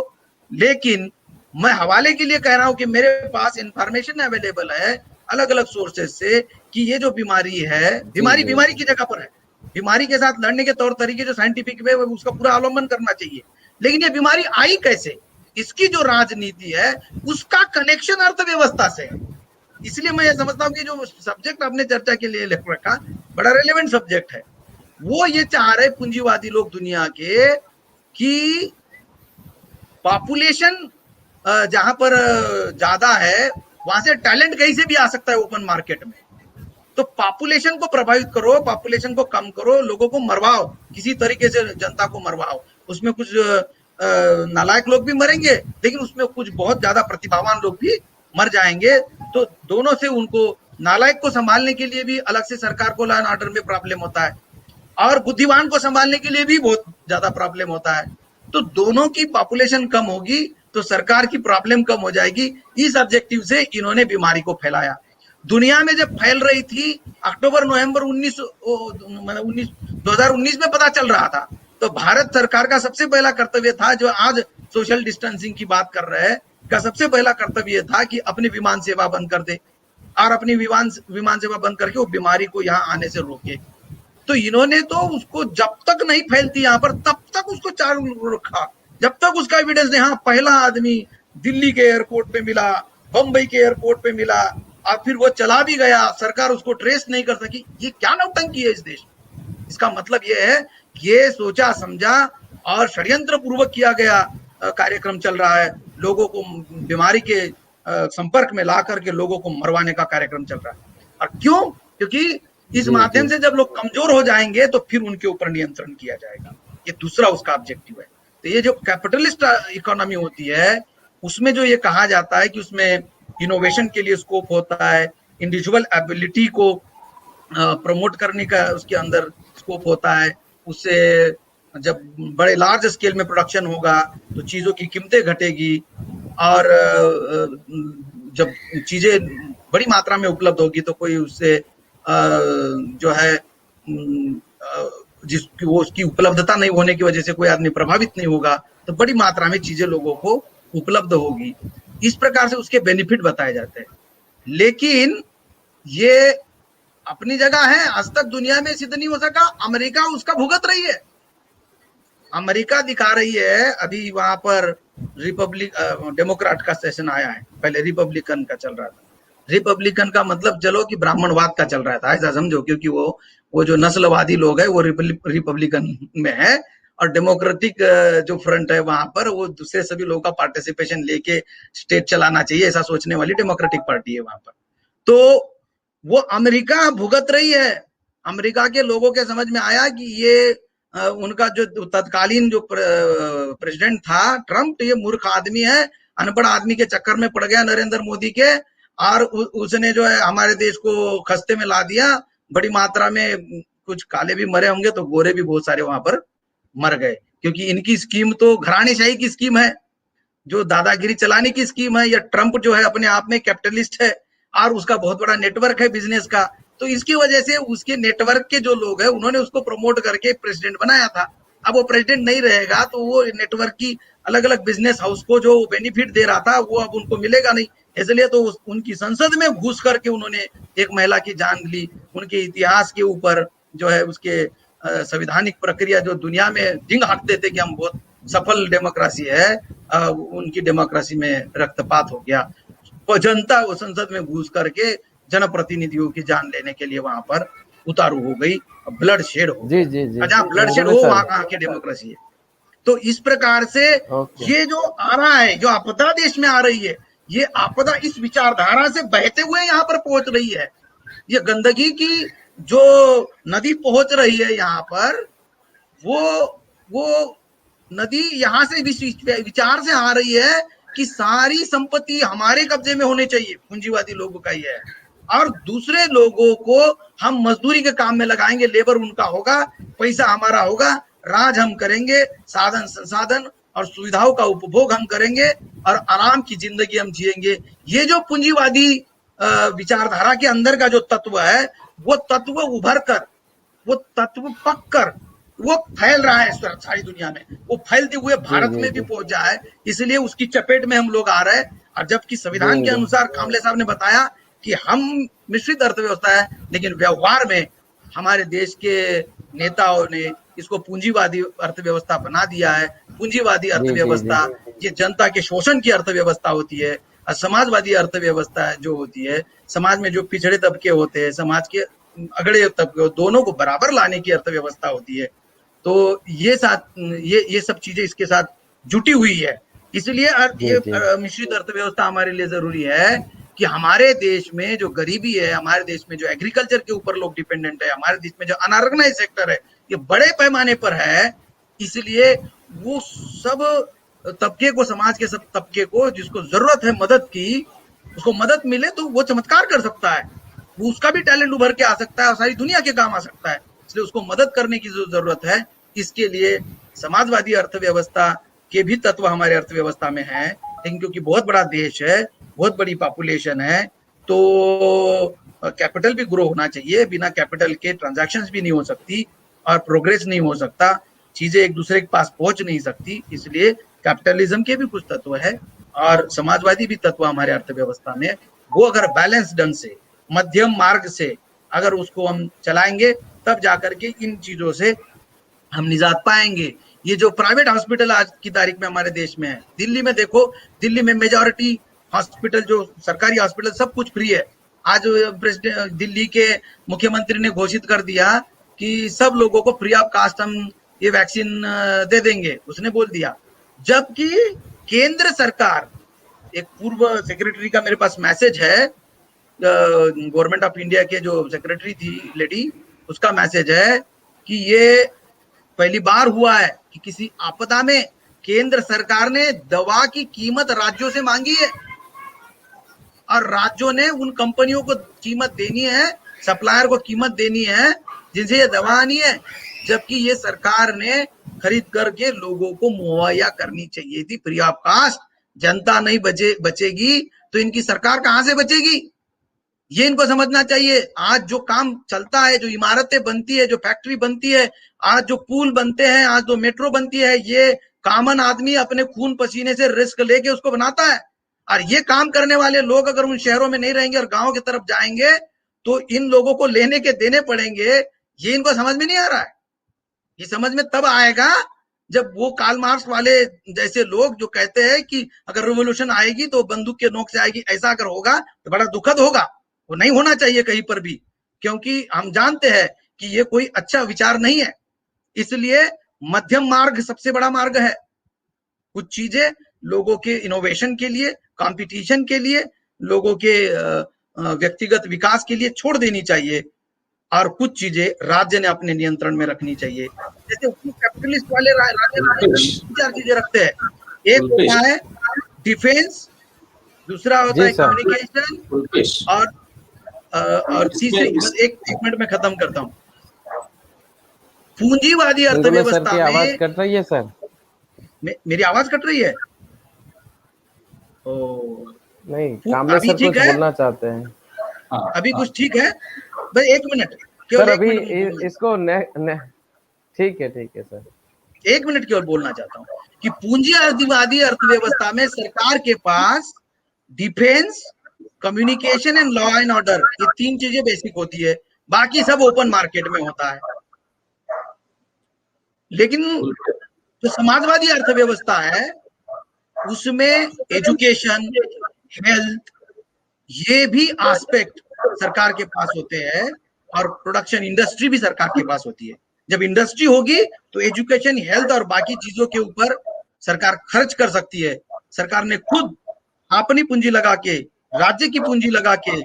लेकिन मैं हवाले के लिए कह रहा हूँ कि मेरे पास इंफॉर्मेशन अवेलेबल है अलग अलग सोर्सेज से कि ये जो बीमारी है, बीमारी की जगह पर है, बीमारी के साथ लड़ने के तौर तरीके जो साइंटिफिक वे उसका पूरा अवलंबन करना चाहिए, लेकिन ये बीमारी आई कैसे, इसकी जो राजनीति है उसका कनेक्शन अर्थव्यवस्था से है। इसलिए मैं ये समझता हूँ कि जो सब्जेक्ट आपने चर्चा के लिए लिख रखा बड़ा रेलेवेंट सब्जेक्ट है। वो ये चाह रहे पूंजीवादी लोग दुनिया के कि पॉपुलेशन जहां पर ज्यादा है वहां से टैलेंट कहीं से भी आ सकता है ओपन मार्केट में, तो पॉपुलेशन को प्रभावित करो, पॉपुलेशन को कम करो, लोगों को मरवाओ, किसी तरीके से जनता को मरवाओ, उसमें कुछ नालायक लोग भी मरेंगे लेकिन उसमें कुछ बहुत ज्यादा प्रतिभावान लोग भी मर जाएंगे। तो दोनों से उनको नालायक को संभालने के लिए भी अलग से सरकार को लॉ एंड ऑर्डर में प्रॉब्लम होता है और बुद्धिमान को संभालने के लिए भी बहुत ज्यादा प्रॉब्लम होता है। तो दोनों की पॉपुलेशन कम होगी तो सरकार की प्रॉब्लम कम हो जाएगी। इस ऑब्जेक्टिव से इन्होंने बीमारी को फैलाया। दुनिया में जब फैल रही थी अक्टूबर नवंबर 2019 में पता चल रहा था, तो भारत सरकार का सबसे पहला कर्तव्य था, जो आज सोशल डिस्टेंसिंग की बात कर रहे हैं, का सबसे पहला कर्तव्य था कि अपनी विमान सेवा बंद कर दे और अपनी विमान सेवा बंद करके वो बीमारी को यहाँ आने से रोके। तो इन्होंने तो उसको जब तक नहीं फैलती यहाँ पर तब तक उसको चालू रखा, जब तक उसका एविडेंस नहीं। हाँ, पहला आदमी दिल्ली के एयरपोर्ट पे मिला, बंबई के एयरपोर्ट पे मिला और फिर वो चला भी गया, सरकार उसको ट्रेस नहीं कर सकी। ये क्या नौटंकी है इस देश में? इसका मतलब ये है कि ये सोचा समझा और षड्यंत्र पूर्वक किया गया कार्यक्रम चल रहा है। लोगों को बीमारी के संपर्क में ला करके लोगों को मरवाने का कार्यक्रम चल रहा है। और क्यों? क्योंकि इस माध्यम से जब लोग कमजोर हो जाएंगे तो फिर उनके ऊपर नियंत्रण किया जाएगा। ये दूसरा उसका ऑब्जेक्टिव है। तो ये जो कैपिटलिस्ट इकोनॉमी होती है उसमें जो ये कहा जाता है कि उसमें इनोवेशन के लिए स्कोप होता है, इंडिविजुअल एबिलिटी को प्रमोट करने का उसके अंदर स्कोप होता है। उससे जब बड़े लार्ज स्केल में प्रोडक्शन होगा तो चीजों की कीमतें घटेगी और जब चीजें बड़ी मात्रा में उपलब्ध होगी तो कोई उससे जो है जिसकी वो उसकी उपलब्धता नहीं होने की वजह से कोई आदमी प्रभावित नहीं होगा, तो बड़ी मात्रा में चीजें लोगों को उपलब्ध होगी। इस प्रकार से उसके बेनिफिट बताए जाते हैं। लेकिन ये अपनी जगह है, आज तक दुनिया में सिद्ध नहीं हो सका। अमेरिका उसका भुगत रही है, अमेरिका दिखा रही है। अभी वहां पर डेमोक्रेट का सेशन आया है, पहले रिपब्लिकन का चल रहा था। रिपब्लिकन का मतलब चलो कि ब्राह्मणवाद का चल रहा था, ऐसा समझो, क्योंकि वो जो नस्लवादी लोग है वो रिपब्लिकन में है और डेमोक्रेटिक जो फ्रंट है वहां पर वो दूसरे सभी लोगों का पार्टिसिपेशन लेके स्टेट चलाना चाहिए, ऐसा सोचने वाली डेमोक्रेटिक पार्टी है वहां पर। तो वो अमेरिका भुगत रही है। अमेरिका के लोगों के समझ में आया कि ये उनका जो तत्कालीन जो प्रेसिडेंट था ट्रम्प, ये मूर्ख आदमी है, अनपढ़ आदमी के चक्कर में पड़ गया नरेंद्र मोदी के, और उसने जो है हमारे देश को खस्ते में ला दिया। बड़ी मात्रा में कुछ काले भी मरे होंगे तो गोरे भी बहुत सारे वहां पर मर गए, क्योंकि इनकी स्कीम तो घराणेशाही की स्कीम है, जो दादागिरी चलाने की स्कीम है। या ट्रम्प जो है अपने आप में कैपिटलिस्ट है और उसका बहुत बड़ा नेटवर्क है बिजनेस का, तो इसकी वजह से उसके नेटवर्क के जो लोग हैं उन्होंने उसको प्रमोट करके प्रेसिडेंट बनाया था। अब वो प्रेसिडेंट नहीं रहेगा तो वो नेटवर्क की अलग अलग बिजनेस हाउस को जो बेनिफिट दे रहा था वो अब उनको मिलेगा नहीं। इसलिए तो उनकी संसद में घुस करके उन्होंने एक महिला की जान ली। उनके इतिहास के ऊपर जो है उसके संवैधानिक प्रक्रिया जो दुनिया में जिंग हाँकते थे कि हम बहुत सफल डेमोक्रेसी है, उनकी डेमोक्रेसी में रक्तपात हो गया। जनता वो संसद में घुस करके जनप्रतिनिधियों की जान लेने के लिए वहां पर उतारू हो गई, ब्लड शेड हो। जी जी जी, जहाँ ब्लड शेड हो वहां कहाँ की डेमोक्रेसी है। तो इस प्रकार से ये जो आ रहा है, जो आपदा देश में आ रही है, ये आपदा इस विचारधारा से बहते हुए यहाँ पर पहुंच रही है। ये गंदगी की जो नदी पहुंच रही है यहाँ पर, वो नदी यहाँ से विचार से आ रही है कि सारी संपत्ति हमारे कब्जे में होनी चाहिए, पूंजीवादी लोगों का ही है, और दूसरे लोगों को हम मजदूरी के काम में लगाएंगे, लेबर उनका होगा, पैसा हमारा होगा, राज हम करेंगे, साधन संसाधन और सुविधाओं का उपभोग हम करेंगे और आराम की जिंदगी हम जिएंगे। ये जो पूंजीवादी विचारधारा के अंदर का जो तत्व है, वो तत्व उभर कर, वो तत्व पक कर वो फैल रहा है सारी दुनिया में, वो फैलते हुए भारत में भी पहुंच जाए है, इसलिए उसकी चपेट में हम लोग आ रहे हैं। और जबकि संविधान के अनुसार कामले साहब ने बताया कि हम मिश्रित अर्थव्यवस्था है, लेकिन व्यवहार में हमारे देश के नेताओं ने इसको पूंजीवादी अर्थव्यवस्था बना दिया है। पूंजीवादी अर्थव्यवस्था ये जनता के शोषण की अर्थव्यवस्था होती है, और समाजवादी अर्थव्यवस्था जो होती है, समाज में जो पिछड़े तबके होते हैं, समाज के अगड़े तबके, दोनों को बराबर लाने की अर्थव्यवस्था होती है। तो ये सब चीजें इसके साथ जुटी हुई है। इसलिए ये मिश्रित अर्थव्यवस्था हमारे लिए जरूरी है कि हमारे देश में जो गरीबी है, हमारे देश में जो एग्रीकल्चर के ऊपर लोग डिपेंडेंट है, हमारे देश में जो अनऑर्गेनाइज सेक्टर है, ये बड़े पैमाने पर है। इसलिए वो सब तबके को, समाज के सब तबके को जिसको जरूरत है मदद की, उसको मदद मिले तो वो चमत्कार कर सकता है, वो उसका भी टैलेंट उभर के आ सकता है और सारी दुनिया के काम आ सकता है। इसलिए उसको मदद करने की जरूरत है। इसके लिए समाजवादी अर्थव्यवस्था के भी तत्व हमारे अर्थव्यवस्था में है, लेकिन क्योंकि बहुत बड़ा देश है, बहुत बड़ी पॉपुलेशन है, तो कैपिटल भी ग्रो होना चाहिए। बिना कैपिटल के ट्रांजैक्शंस भी नहीं हो सकती और प्रोग्रेस नहीं हो सकता, चीजें एक दूसरे के पास पहुंच नहीं सकती। इसलिए कैपिटलिज्म के भी कुछ तत्व है और समाजवादी भी तत्व हमारे अर्थव्यवस्था में, वो अगर बैलेंस ढंग से, मध्यम मार्ग से अगर उसको हम चलाएंगे, तब जाकर के इन चीजों से हम निजात पाएंगे। ये जो प्राइवेट हॉस्पिटल आज की तारीख में हमारे देश में है, दिल्ली में देखो, दिल्ली में मेजॉरिटी हॉस्पिटल, जो सरकारी हॉस्पिटल, सब कुछ फ्री है। आज प्रेसिडेंट दिल्ली के मुख्यमंत्री ने घोषित कर दिया कि सब लोगों को फ्री ऑफ कास्ट हम ये वैक्सीन दे देंगे, उसने बोल दिया। जबकि केंद्र सरकार, एक पूर्व सेक्रेटरी का मेरे पास मैसेज है, गवर्नमेंट ऑफ इंडिया के जो सेक्रेटरी थी लेडी, उसका मैसेज है कि ये पहली बार हुआ है कि किसी आपदा में केंद्र सरकार ने दवा की कीमत राज्यों से मांगी है और राज्यों ने उन कंपनियों को कीमत देनी है, सप्लायर को कीमत देनी है जिनसे ये दवा आनी है, जबकि ये सरकार ने खरीद करके लोगों को मुहैया करनी चाहिए थी फ्री ऑफ कास्ट। जनता नहीं बचेगी तो इनकी सरकार कहां से बचेगी, ये इनको समझना चाहिए। आज जो काम चलता है, जो इमारतें बनती है, जो फैक्ट्री बनती है, आज जो पुल बनते हैं, आज जो मेट्रो बनती है, ये कॉमन आदमी अपने खून पसीने से रिस्क लेके उसको बनाता है। और ये काम करने वाले लोग अगर उन शहरों में नहीं रहेंगे और गांव की तरफ जाएंगे तो इन लोगों को लेने के देने पड़ेंगे। ये इनको समझ में नहीं आ रहा है। ये समझ में तब आएगा जब वो कार्ल मार्क्स वाले जैसे लोग जो कहते हैं कि अगर रिवॉल्यूशन आएगी तो बंदूक के नोक से आएगी, ऐसा अगर होगा तो बड़ा दुखद होगा। वो नहीं होना चाहिए कहीं पर भी, क्योंकि हम जानते हैं कि ये कोई अच्छा विचार नहीं है। इसलिए मध्यम मार्ग सबसे बड़ा मार्ग है। कुछ चीजें लोगों के इनोवेशन के लिए, कंपटीशन के लिए, लोगों के व्यक्तिगत विकास के लिए छोड़ देनी चाहिए और कुछ चीजें राज्य ने अपने नियंत्रण में रखनी चाहिए। जैसे कैपिटलिस्ट वाले राज्य चार चीजें रखते हैं, एक होता है डिफेंस, दूसरा होता है कम्युनिकेशन और तीसरे, एक मिनट में खत्म करता हूँ। पूंजीवादी अर्थव्यवस्था में आवाज कट रही है सर, मेरी आवाज कट रही है? नहीं, कामले सर कुछ बोलना चाहते हैं। अभी कुछ ठीक है? बस एक मिनट सर, अभी इसको ठीक है सर, एक मिनट केवल बोलना चाहता हूँ कि पूंजीवादी अर्थव्यवस्था में सरकार के पास defence, communication and law and order, ये तीन चीजें बेसिक होती है, बाकी सब ओपन मार्केट में होता है। लेकिन जो समाजवादी अर्थव्यवस्था है उसमें एजुकेशन, हेल्थ, ये भी एस्पेक्ट सरकार के पास होते हैं और प्रोडक्शन इंडस्ट्री भी सरकार के पास होती है। जब इंडस्ट्री होगी तो एजुकेशन, हेल्थ और बाकी चीजों के ऊपर सरकार खर्च कर सकती है। सरकार ने खुद अपनी पूंजी लगा के, राज्य की पूंजी लगा के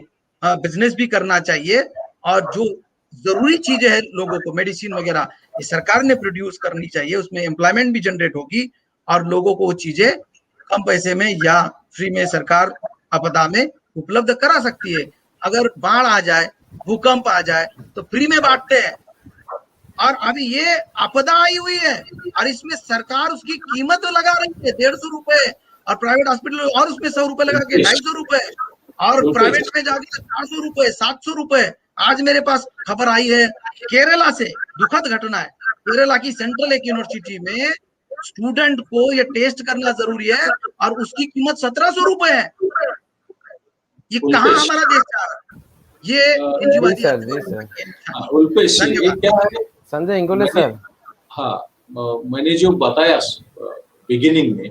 बिजनेस भी करना चाहिए और जो जरूरी चीजें हैं लोगों को, मेडिसिन वगैरह ये सरकार ने प्रोड्यूस करनी चाहिए, उसमें एम्प्लॉयमेंट भी जनरेट होगी और लोगों को वो चीजें कम पैसे में या फ्री में सरकार आपदा में उपलब्ध करा सकती है। अगर बाढ़ आ जाए, भूकंप आ जाए तो फ्री में बांटते हैं, और अभी ये आपदा आई हुई है और इसमें सरकार उसकी कीमत लगा रही है 150 रुपए, और प्राइवेट हॉस्पिटल और उसमें 100 रुपए लगा के 250 रुपए, और प्राइवेट में जाके 400 रुपए 700 रुपए। आज मेरे पास खबर आई है केरला से, दुखद घटना है, केरला की सेंट्रल एक यूनिवर्सिटी में स्टूडेंट को ये टेस्ट करना जरूरी है और उसकी कीमत 1700 रुपए है। ये कहाँ हमारा देश जा रहा है? ये उल्पेश, ये क्या है संजय इंगोले सर? हाँ, मैंने जो बताया बिगिनिंग में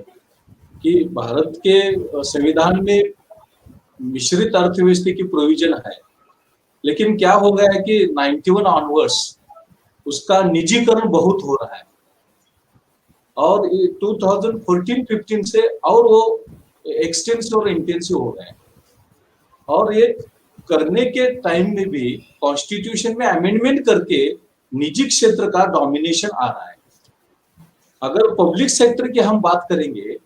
कि भारत के संविधान में मिश्रित अर्थव्यवस्था की प्रोविजन है, लेकिन क्या हो गया है कि 91 ऑनवर्ड्स उसका निजीकरण बहुत हो रहा है और 2014-15 से और वो एक्सटेंसिव और इंटेंसिव हो गए। और ये करने के टाइम में भी कॉन्स्टिट्यूशन में अमेंडमेंट करके निजी क्षेत्र का डोमिनेशन आ रहा है। अगर पब्लिक सेक्टर की हम बात करेंगे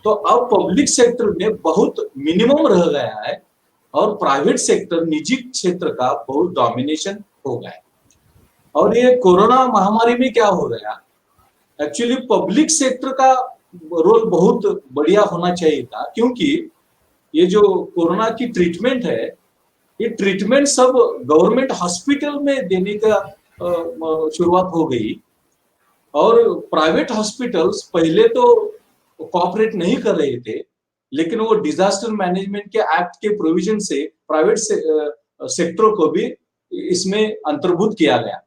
तो अब पब्लिक सेक्टर में बहुत मिनिमम रह गया है और प्राइवेट सेक्टर, निजी क्षेत्र का बहुत डोमिनेशन हो गया है। और ये कोरोना महामारी में क्या हो गया, एक्चुअली पब्लिक सेक्टर का रोल बहुत बढ़िया होना चाहिए था, क्योंकि ये जो कोरोना की ट्रीटमेंट है, ये ट्रीटमेंट सब गवर्नमेंट हॉस्पिटल में देने का शुरुआत हो गई और प्राइवेट हॉस्पिटल्स पहले तो कोऑपरेट नहीं कर रहे थे, लेकिन वो डिजास्टर मैनेजमेंट के एक्ट के प्रोविजन से प्राइवेट सेक्टर को भी इसमें अंतर्भूत किया गया।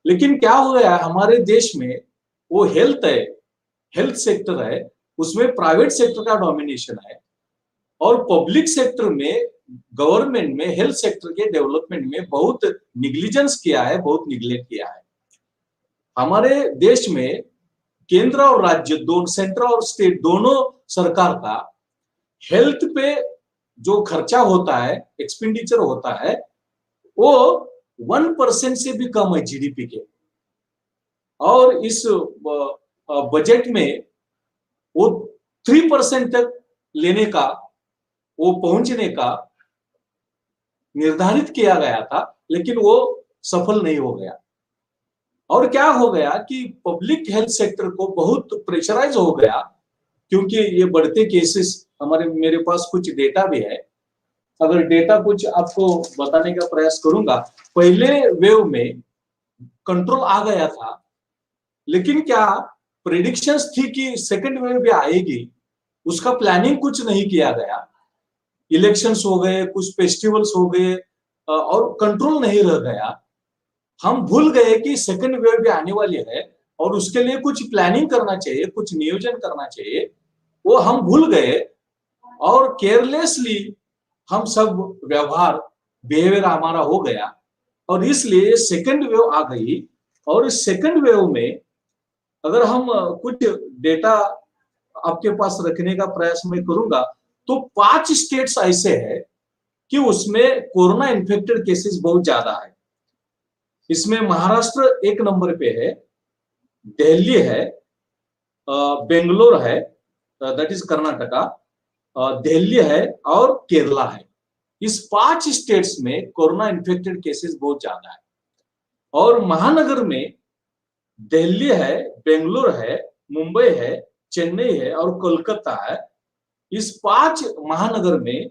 लेकिन क्या हो गया हमारे देश में, वो हेल्थ सेक्टर है, उसमें प्राइवेट सेक्टर का डोमिनेशन है और पब्लिक सेक्टर में, गवर्नमेंट में हेल्थ सेक्टर के डेवलपमेंट में बहुत निग्लिजेंस किया है, बहुत निग्लेक्ट किया है। हमारे देश में केंद्र और राज्य दोनों, सेंटर और स्टेट दोनों सरकार का हेल्थ पे जो खर्चा होता है, एक्सपेंडिचर होता है, वो 1% से भी कम है जीडीपी के। और इस बजट में वो 3% तक लेने का, वो पहुंचने का निर्धारित किया गया था, लेकिन वो सफल नहीं हो गया। और क्या हो गया कि पब्लिक हेल्थ सेक्टर को बहुत प्रेशराइज हो गया, क्योंकि ये बढ़ते केसेस, मेरे पास कुछ डेटा भी है, अगर डेटा कुछ आपको बताने का प्रयास करूंगा। पहले वेव में कंट्रोल आ गया था, लेकिन क्या प्रेडिक्शंस थी कि सेकंड वेव भी आएगी, उसका प्लानिंग कुछ नहीं किया गया। इलेक्शंस हो गए, कुछ फेस्टिवल्स हो गए और कंट्रोल नहीं रह गया। हम भूल गए कि सेकंड वेव भी आने वाली है और उसके लिए कुछ प्लानिंग करना चाहिए, कुछ नियोजन करना चाहिए, वो हम भूल गए और केयरलेसली हम सब बिहेवियर हमारा हो गया और इसलिए सेकंड वेव आ गई। और इस सेकंड वेव में अगर हम कुछ डेटा आपके पास रखने का प्रयास मैं करूंगा, तो 5 स्टेट्स ऐसे हैं कि उसमें कोरोना इन्फेक्टेड केसेस बहुत ज्यादा है। इसमें महाराष्ट्र 1 नंबर पे है, दिल्ली है, बेंगलोर है, दैट इज कर्नाटका, दिल्ली है और केरला है। इस 5 स्टेट्स में कोरोना इन्फेक्टेड केसेस बहुत ज्यादा है। और महानगर में दिल्ली है, बेंगलोर है, मुंबई है, चेन्नई है और कोलकाता है। इस 5 महानगर में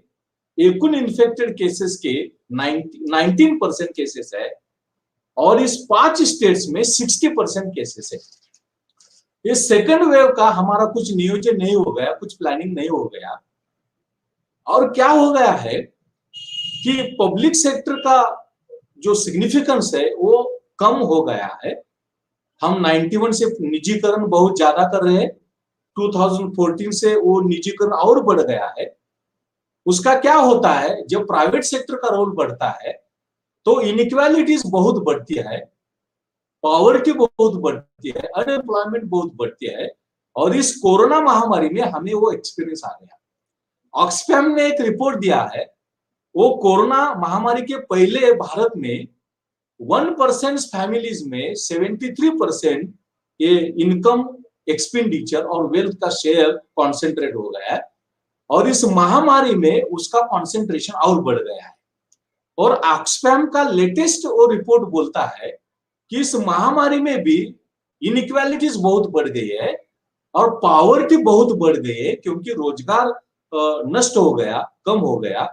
एकूण इन्फेक्टेड केसेस के 19% केसेस है और इस 5 स्टेट्स में 60% केसेस है। इस सेकंड वेव का हमारा कुछ नियोजन नहीं हो गया, कुछ प्लानिंग नहीं हो गया। और क्या हो गया है कि पब्लिक सेक्टर का जो सिग्निफिकेंस है वो कम हो गया है। हम 91 से निजीकरण बहुत ज्यादा कर रहे हैं, 2014 से वो निजीकरण और बढ़ गया है। उसका क्या होता है, जब प्राइवेट सेक्टर का रोल बढ़ता है तो इनइक्वालिटीज बहुत बढ़ती है, पॉवर्टी बहुत बढ़ती है, अनएम्प्लॉयमेंट बहुत बढ़ती है। और इस कोरोना महामारी में हमें वो एक्सपीरियंस आ गया। ऑक्सफैम ने एक रिपोर्ट दिया है, वो कोरोना महामारी के पहले भारत में 1% फैमिलीज में 73% ये इनकम, एक्सपेंडिचर और वेल्थ का शेयर कॉन्सेंट्रेट हो गया है, और इस महामारी में उसका कॉन्सेंट्रेशन और बढ़ गया है। और ऑक्सफैम का लेटेस्ट वो रिपोर्ट बोलता है कि इस महामारी में भी इनइक्वालिटीज बहुत बढ़ गई है और पॉवर्टी बहुत बढ़ गई है, क्योंकि रोजगार नष्ट हो गया, कम हो गया,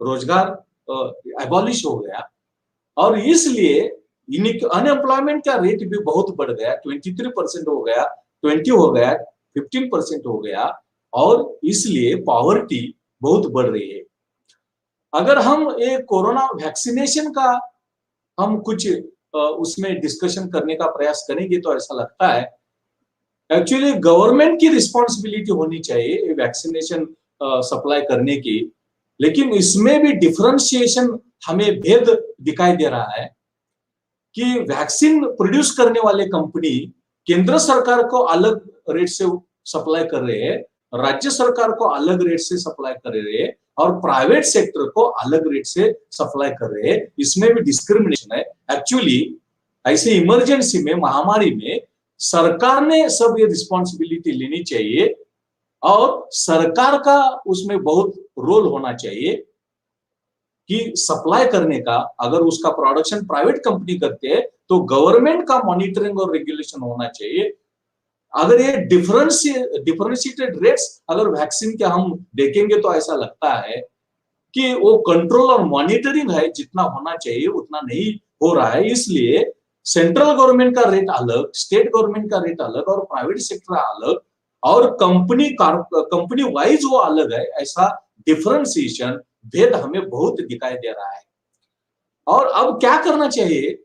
रोजगार एबॉलिश हो गया, और इसलिए अनएम्प्लॉयमेंट का रेट भी बहुत बढ़ गया, 23% हो गया, 20 हो गया, 15% हो गया, और इसलिए पॉवर्टी बहुत बढ़ रही है। अगर हम एक कोरोना वैक्सीनेशन का हम कुछ उसमें डिस्कशन करने का प्रयास करेंगे तो ऐसा लगता है एक्चुअली गवर्नमेंट की रिस्पॉन्सिबिलिटी होनी चाहिए वैक्सीनेशन सप्लाई करने की, लेकिन इसमें भी डिफरेंशिएशन हमें भेद दिखाई दे रहा है कि वैक्सीन प्रोड्यूस करने वाले कंपनी केंद्र सरकार को अलग रेट से सप्लाई कर रहे हैं, राज्य सरकार को अलग रेट से सप्लाई कर रहे हैं, और प्राइवेट सेक्टर को अलग रेट से सप्लाई कर रहे हैं। इसमें भी डिस्क्रिमिनेशन है। एक्चुअली ऐसे इमरजेंसी में, महामारी में सरकार ने सब ये रिस्पॉन्सिबिलिटी लेनी चाहिए, और सरकार का उसमें बहुत रोल होना चाहिए कि सप्लाई करने का। अगर उसका प्रोडक्शन प्राइवेट कंपनी करते हैं तो गवर्नमेंट का मॉनिटरिंग और रेगुलेशन होना चाहिए। अगर ये डिफरेंशिएटेड रेट्स अगर वैक्सीन के हम देखेंगे तो ऐसा लगता है कि वो कंट्रोल और मॉनिटरिंग है, जितना होना चाहिए उतना नहीं हो रहा है। इसलिए सेंट्रल गवर्नमेंट का रेट अलग, स्टेट गवर्नमेंट का रेट अलग, और प्राइवेट सेक्टर अलग, और कंपनी वाइज वो अलग है। ऐसा डिफरेंशिएशन, भेद हमें बहुत दिखाई दे रहा है। और अब क्या करना चाहिए?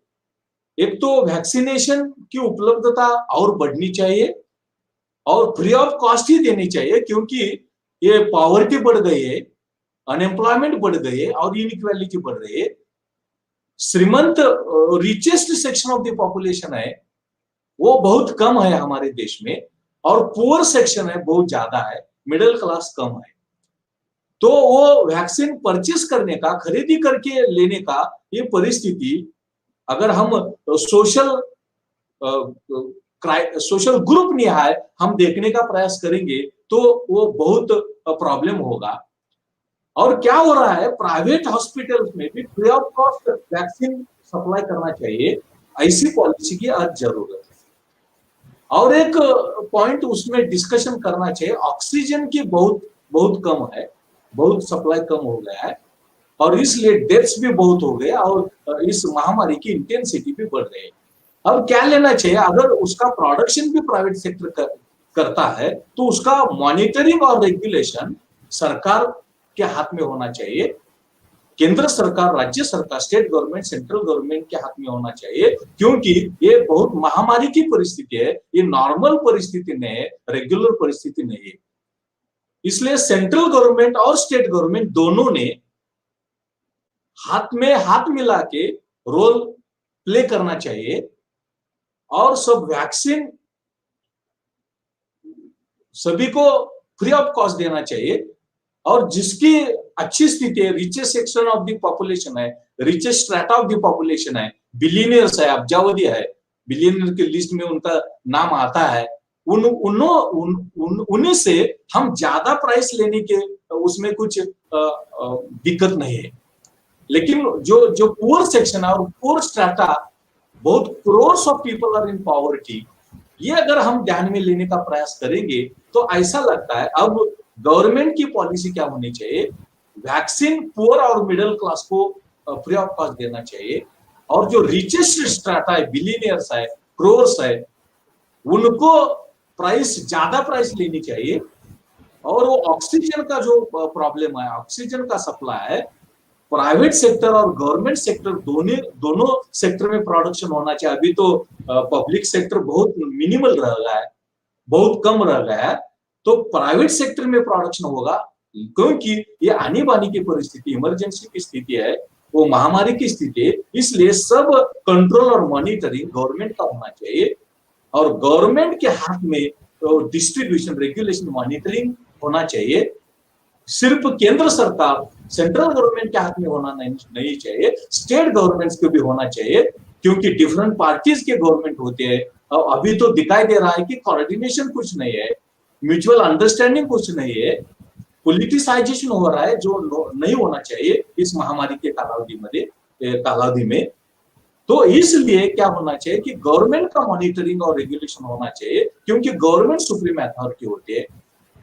एक तो वैक्सीनेशन की उपलब्धता और बढ़नी चाहिए, और फ्री ऑफ कॉस्ट ही देनी चाहिए, क्योंकि ये पॉवर्टी बढ़ गई है, अनएम्प्लॉयमेंट बढ़ गई है, और इनइक्वालिटी बढ़ रही है। श्रीमंत richest section of the population है वो बहुत कम है हमारे देश में, और पुअर सेक्शन है बहुत ज्यादा है, मिडिल क्लास कम है। तो वो वैक्सीन परचेस करने का, खरीदी करके लेने का ये परिस्थिति अगर हम सोशल ग्रुप निहाय हम देखने का प्रयास करेंगे तो वो बहुत प्रॉब्लम होगा। और क्या हो रहा है, प्राइवेट हॉस्पिटल्स में भी free of cost vaccine supply करना चाहिए। ऐसी पॉलिसी की आज जरूरत है। और एक पॉइंट उसमें डिस्कशन करना चाहिए, ऑक्सीजन की बहुत कम है, बहुत सप्लाई कम हो गया है, और इसलिए डेथ्स भी बहुत हो गए, और इस महामारी की इंटेंसिटी भी बढ़ रही है। अब क्या लेना चाहिए? अगर उसका प्रोडक्शन भी प्राइवेट सेक्टर करता है तो उसका मॉनिटरिंग और रेगुलेशन सरकार के हाथ में होना चाहिए। केंद्र सरकार, राज्य सरकार, स्टेट गवर्नमेंट, सेंट्रल गवर्नमेंट के हाथ में होना चाहिए, क्योंकि ये बहुत महामारी की परिस्थिति है, ये नॉर्मल परिस्थिति नहीं है, रेगुलर परिस्थिति नहीं है। इसलिए सेंट्रल गवर्नमेंट और स्टेट गवर्नमेंट दोनों ने हाथ में हाथ मिला के रोल प्ले करना चाहिए, और सब वैक्सीन सभी को फ्री ऑफ कॉस्ट देना चाहिए। और जिसकी अच्छी स्थिति है, richest section of the population है, richest strata of the population है, बिलियनियर्स है, अब्जावधी है, बिलियनियर की लिस्ट में उनका नाम आता है, उन्हीं से हम ज्यादा प्राइस लेने के उसमें कुछ दिक्कत नहीं है। लेकिन जो पुअर सेक्शन है और पुअर स्ट्रेटा, बहुत crores of people are in poverty, ये अगर हम ध्यान में लेने का प्रयास करेंगे तो ऐसा लगता है अब गवर्नमेंट की पॉलिसी क्या होनी चाहिए, वैक्सीन पुअर और मिडिल क्लास को फ्री ऑफ कॉस्ट देना चाहिए, और जो रिचेस्ट स्ट्रेटा है, बिलियनियर्स है, करोर्स है, उनको ज्यादा प्राइस लेनी चाहिए। और वो ऑक्सीजन का जो प्रॉब्लम है, ऑक्सीजन का सप्लाई है, प्राइवेट सेक्टर और गवर्नमेंट सेक्टर दोनों सेक्टर में प्रोडक्शन होना चाहिए। अभी तो पब्लिक सेक्टर बहुत मिनिमल रह गया है, बहुत कम रह गया है, तो प्राइवेट सेक्टर में प्रोडक्शन होगा, क्योंकि ये आने बानी की परिस्थिति, इमरजेंसी की स्थिति है, वो महामारी की स्थिति है। इसलिए सब कंट्रोल और मॉनिटरिंग गवर्नमेंट का होना चाहिए, और गवर्नमेंट के हाथ में डिस्ट्रीब्यूशन, रेगुलेशन, मॉनिटरिंग होना चाहिए। सिर्फ केंद्र सरकार सेंट्रल गवर्नमेंट के हाथ में होना नहीं चाहिए, स्टेट गवर्नमेंट्स को भी होना चाहिए, क्योंकि डिफरेंट पार्टीज के गवर्नमेंट होते हैं। अभी तो दिखाई दे रहा है कि कोऑर्डिनेशन कुछ नहीं है, म्यूचुअल अंडरस्टैंडिंग कुछ नहीं है, पॉलिटिसाइजेशन हो रहा है जो नहीं होना चाहिए इस महामारी के कालावधि में। तो इसलिए क्या होना चाहिए कि गवर्नमेंट का मॉनिटरिंग और रेगुलेशन होना चाहिए, क्योंकि गवर्नमेंट सुप्रीम अथॉरिटी होती है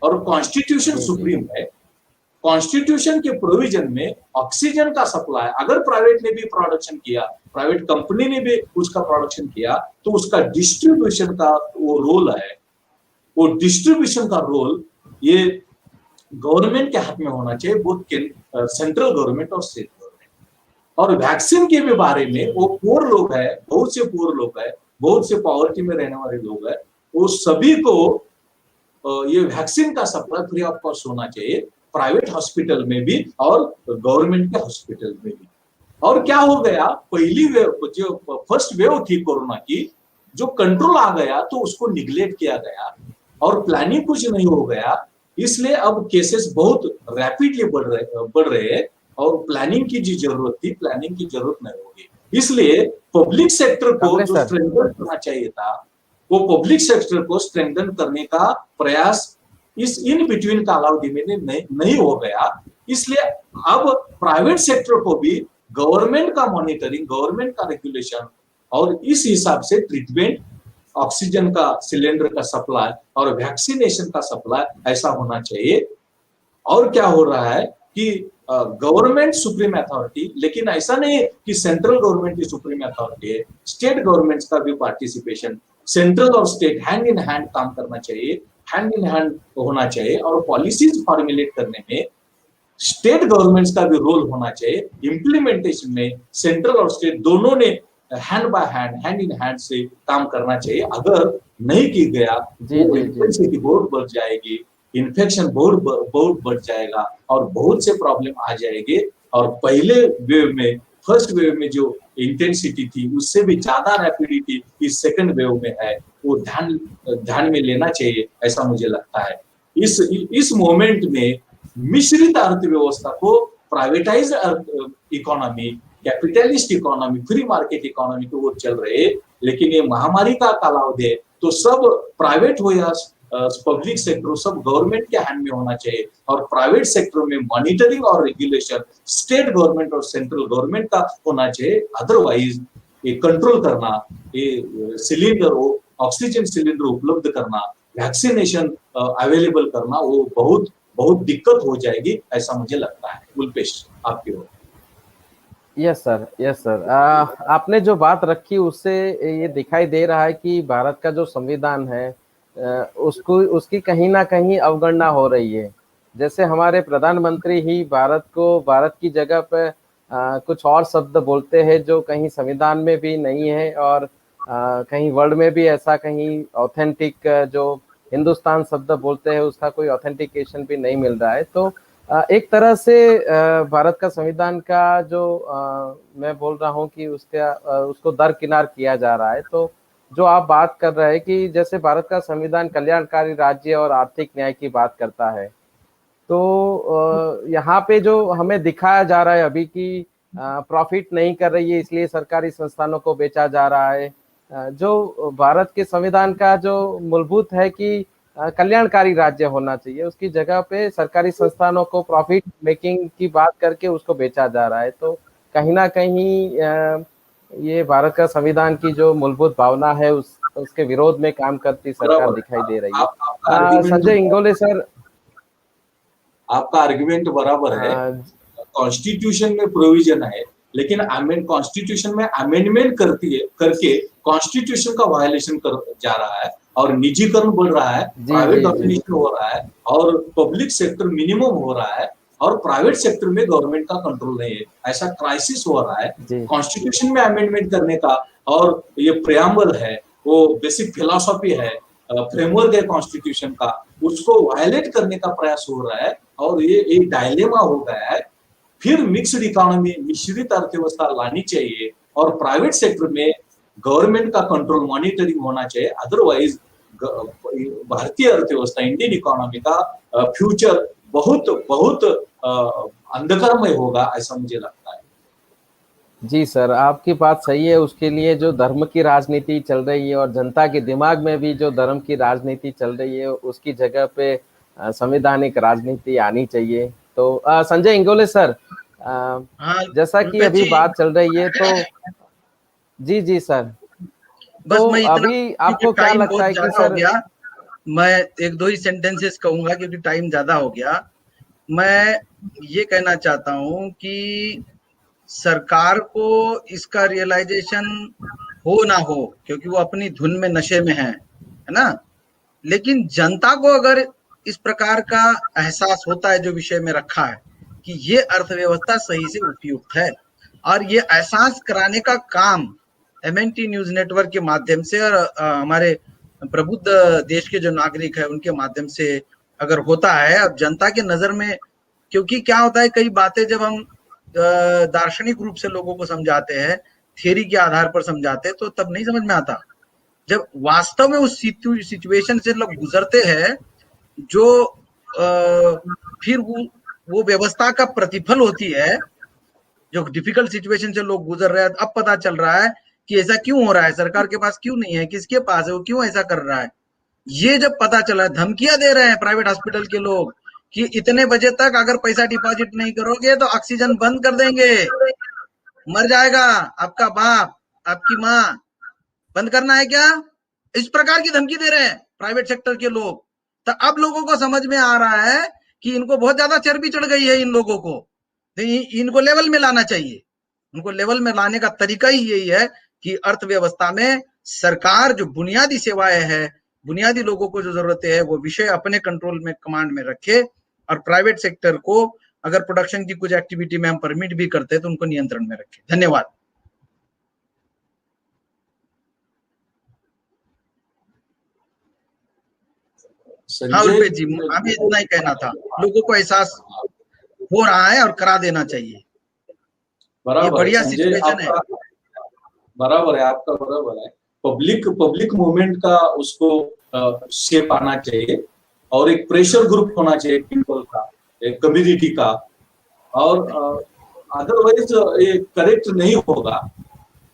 और कॉन्स्टिट्यूशन सुप्रीम है। कॉन्स्टिट्यूशन के प्रोविजन में ऑक्सीजन का सप्लाई अगर प्राइवेट ने भी प्रोडक्शन किया, प्राइवेट कंपनी ने भी उसका प्रोडक्शन किया, तो उसका डिस्ट्रीब्यूशन का वो रोल है, वो डिस्ट्रीब्यूशन का रोल ये गवर्नमेंट के हाथ में होना चाहिए, बोथ सेंट्रल गवर्नमेंट और स्टेट गवर्नमेंट। और वैक्सीन के भी बारे में वो पुअर लोग है, बहुत से पुअर लोग है, बहुत से पॉवर्टी में रहने वाले लोग है, वो सभी को ये वैक्सीन का सप्लाई फ्री ऑफ कॉस्ट होना चाहिए, प्राइवेट हॉस्पिटल में भी और गवर्नमेंट के हॉस्पिटल में भी। और क्या हो गया, पहली वेव जो फर्स्ट वेव थी कोरोना की, जो कंट्रोल आ गया तो उसको निग्लेक्ट किया गया और प्लानिंग कुछ नहीं हो गया, इसलिए अब केसेस बहुत रैपिडली बढ़ रहे हैं और प्लानिंग की जो जरूरत थी, प्लानिंग की जरूरत नहीं होगी। इसलिए पब्लिक सेक्टर को जो स्ट्रेंथन करना चाहिए था, वो पब्लिक सेक्टर को स्ट्रेंथन करने का प्रयास इस इन बिटवीन कालावधि में नहीं हो गया। इसलिए अब प्राइवेट सेक्टर को भी गवर्नमेंट का मॉनिटरिंग, गवर्नमेंट का रेगुलेशन और इस हिसाब से ट्रीटमेंट, ऑक्सीजन का सिलेंडर का सप्लाई और वैक्सीनेशन का सप्लाई ऐसा होना चाहिए। और क्या हो रहा है कि गवर्नमेंट सुप्रीम अथॉरिटी, लेकिन ऐसा नहीं है कि सेंट्रल गवर्नमेंट की सुप्रीम अथॉरिटी है, स्टेट गवर्नमेंट्स का भी पार्टिसिपेशन, सेंट्रल और स्टेट हैंड इन हैंड काम करना चाहिए, हैंड इन हैंड होना चाहिए। और पॉलिसीज फॉर्मुलेट करने में स्टेट गवर्नमेंट्स का भी रोल होना चाहिए, इम्प्लीमेंटेशन में सेंट्रल और स्टेट दोनों ने hand by hand, hand in hand से काम करना चाहिए। अगर नहीं की गया तो इंटेंसिटी बहुत बढ़ जाएगी, इन्फेक्शन बहुत बढ़ जाएगा और बहुत से प्रॉब्लम आ जाएंगे। और पहले वेव में, फर्स्ट वेव में जो इंटेंसिटी थी उससे भी ज्यादा रैपिडिटी इस सेकंड वेव में है, वो ध्यान में लेना चाहिए, ऐसा मुझे लगता है। इस मोमेंट में मिश्रित अर्थव्यवस्था को privatise economy, capitalist economy, free market economy की ओर चल रहे, लेकिन ये महामारी का कालावधि है तो सब प्राइवेट हो या पब्लिक सेक्टर, सब गवर्नमेंट के हैंड में होना चाहिए। और प्राइवेट सेक्टर में मॉनिटरिंग और रेगुलेशन स्टेट गवर्नमेंट और सेंट्रल गवर्नमेंट का होना चाहिए। अदरवाइज ये कंट्रोल करना, ये सिलेंडर, ऑक्सीजन सिलेंडर उपलब्ध करना, वैक्सीनेशन अवेलेबल करना, वो बहुत दिक्कत हो जाएगी, ऐसा मुझे लगता है। उल्पेश, आपकी ओर। यस सर, आपने जो बात रखी उससे ये दिखाई दे रहा है कि भारत का जो संविधान है उसकी कहीं ना कहीं अवगणना हो रही है। जैसे हमारे प्रधानमंत्री ही भारत की जगह पे कुछ और शब्द बोलते हैं जो कहीं संविधान में भी नहीं है और कहीं वर्ल्ड में भी ऐसा कहीं ऑथेंटिक जो हिंदुस्तान शब्द बोलते हैं उसका कोई ऑथेंटिकेशन भी नहीं मिल रहा है। तो एक तरह से भारत का संविधान का जो मैं बोल रहा हूँ कि उसको दरकिनार किया जा रहा है। तो जो आप बात कर रहे हैं कि जैसे भारत का संविधान कल्याणकारी राज्य और आर्थिक न्याय की बात करता है, तो यहाँ पे जो हमें दिखाया जा रहा है अभी कि प्रॉफिट नहीं कर रही है इसलिए सरकारी संस्थानों को बेचा जा रहा है। जो भारत के संविधान का जो मूलभूत है कि कल्याणकारी राज्य होना चाहिए, उसकी जगह पे सरकारी संस्थानों को प्रॉफिट मेकिंग की बात करके उसको बेचा जा रहा है। तो कहीं ना कहीं ये भारत का संविधान की जो मूलभूत भावना है उसके विरोध में काम करती सरकार दिखाई दे रही है। संजय इंगोले सर, आपका आर्गुमेंट बराबर है। कॉन्स्टिट्यूशन में प्रोविजन है, लेकिन कॉन्स्टिट्यूशन में अमेंडमेंट करके कॉन्स्टिट्यूशन का वायलेशन कर जा रहा है और निजीकरण बढ़ रहा है, प्राइवेट डोमिनेशन हो रहा है और पब्लिक सेक्टर मिनिमम हो रहा है और प्राइवेट सेक्टर में गवर्नमेंट का कंट्रोल नहीं है, ऐसा क्राइसिस हो रहा है। कॉन्स्टिट्यूशन में अमेंडमेंट करने का और ये प्रियम्बल है, वो बेसिक फिलॉसफी है, फ्रेमवर्क है कॉन्स्टिट्यूशन का, उसको वायलेट करने का प्रयास हो रहा है और ये एक डायलेमा हो गया है। फिर मिक्स्ड इकोनॉमी, मिश्रित अर्थव्यवस्था लानी चाहिए और प्राइवेट सेक्टर में गवर्नमेंट का कंट्रोल, मॉनिटरिंग होना चाहिए। अदरवाइज भारतीय अर्थव्यवस्था, इंडियन इकोनॉमी का फ्यूचर बहुत अंधकारमय होगा, ऐसा मुझे लगता है। जी सर, आपकी बात सही है। उसके लिए जो धर्म की राजनीति चल रही है और जनता के दिमाग में भी जो धर्म की राजनीति चल रही है, उसकी जगह पे संवैधानिक राजनीति आनी चाहिए। तो संजय इंगोले सर, हाँ जैसा कि रुपेश अभी जी, बात चल रही है तो जी जी सर, बस तो मैं इतना, अभी क्योंकि आपको क्या टाइम लगता बहुत है कि ज्यादा हो सर? गया, मैं एक दो ही सेंटेंसेस कहूंगा क्योंकि टाइम ज्यादा हो गया। मैं ये कहना चाहता हूं कि सरकार को इसका रियलाइजेशन हो ना हो, क्योंकि वो अपनी धुन में नशे में है ना? लेकिन जनता को अगर इस प्रकार का एहसास होता है जो विषय में रखा है कि ये अर्थव्यवस्था सही से उपयुक्त है, और ये एहसास कराने का काम एमएनटी न्यूज नेटवर्क के माध्यम से और हमारे प्रबुद्ध देश के जो नागरिक है उनके माध्यम से अगर होता है, अब जनता के नजर में, क्योंकि क्या होता है कई बातें जब हम दार्शनिक रूप से लोगों को समझाते हैं, थियरी के आधार पर समझाते हैं, तो तब नहीं समझ में आता। जब वास्तव में उस सिचुएशन से लोग गुजरते हैं, जो फिर वो व्यवस्था का प्रतिफल होती है, जो डिफिकल्ट सिचुएशन से लोग गुजर रहे हैं, अब पता चल रहा है कि ऐसा क्यों हो रहा है, सरकार के पास क्यों नहीं है, किसके पास है, वो क्यों ऐसा कर रहा है। ये जब पता चला, धमकियां दे रहे हैं प्राइवेट हॉस्पिटल के लोग कि इतने बजे तक अगर पैसा डिपॉजिट नहीं करोगे तो ऑक्सीजन बंद कर देंगे, मर जाएगा आपका बाप, आपकी माँ, बंद करना है क्या? इस प्रकार की धमकी दे रहे हैं प्राइवेट सेक्टर के लोग। तो अब लोगों को समझ में आ रहा है कि इनको बहुत ज्यादा चर्बी चढ़ गई है, इन लोगों को, तो इनको लेवल में लाना चाहिए। उनको लेवल में लाने का तरीका ही यही है कि अर्थव्यवस्था में सरकार जो बुनियादी सेवाएं है, बुनियादी लोगों को जो जरूरतें है, वो विषय अपने कंट्रोल में, कमांड में रखे, और प्राइवेट सेक्टर को अगर प्रोडक्शन की कुछ एक्टिविटी में हम परमिट भी करते हैं तो उनको नियंत्रण में रखें। धन्यवाद। हाँ संजय, रुपेश जी, हमें इतना ही कहना था, लोगों को एहसास हो रहा है और करा देना चाहिए। ये बराबर है बढ़िया संजय, सिचुएशन है। आपका बराबर है, आपका बराबर है। पब्लिक पब्लिक मूवमेंट का उसको शेप आना चाहिए, और एक प्रेशर ग्रुप होना चाहिए पीपल का, एक कम्युनिटी का। और अदरवाइज ये करेक्ट नहीं होगा,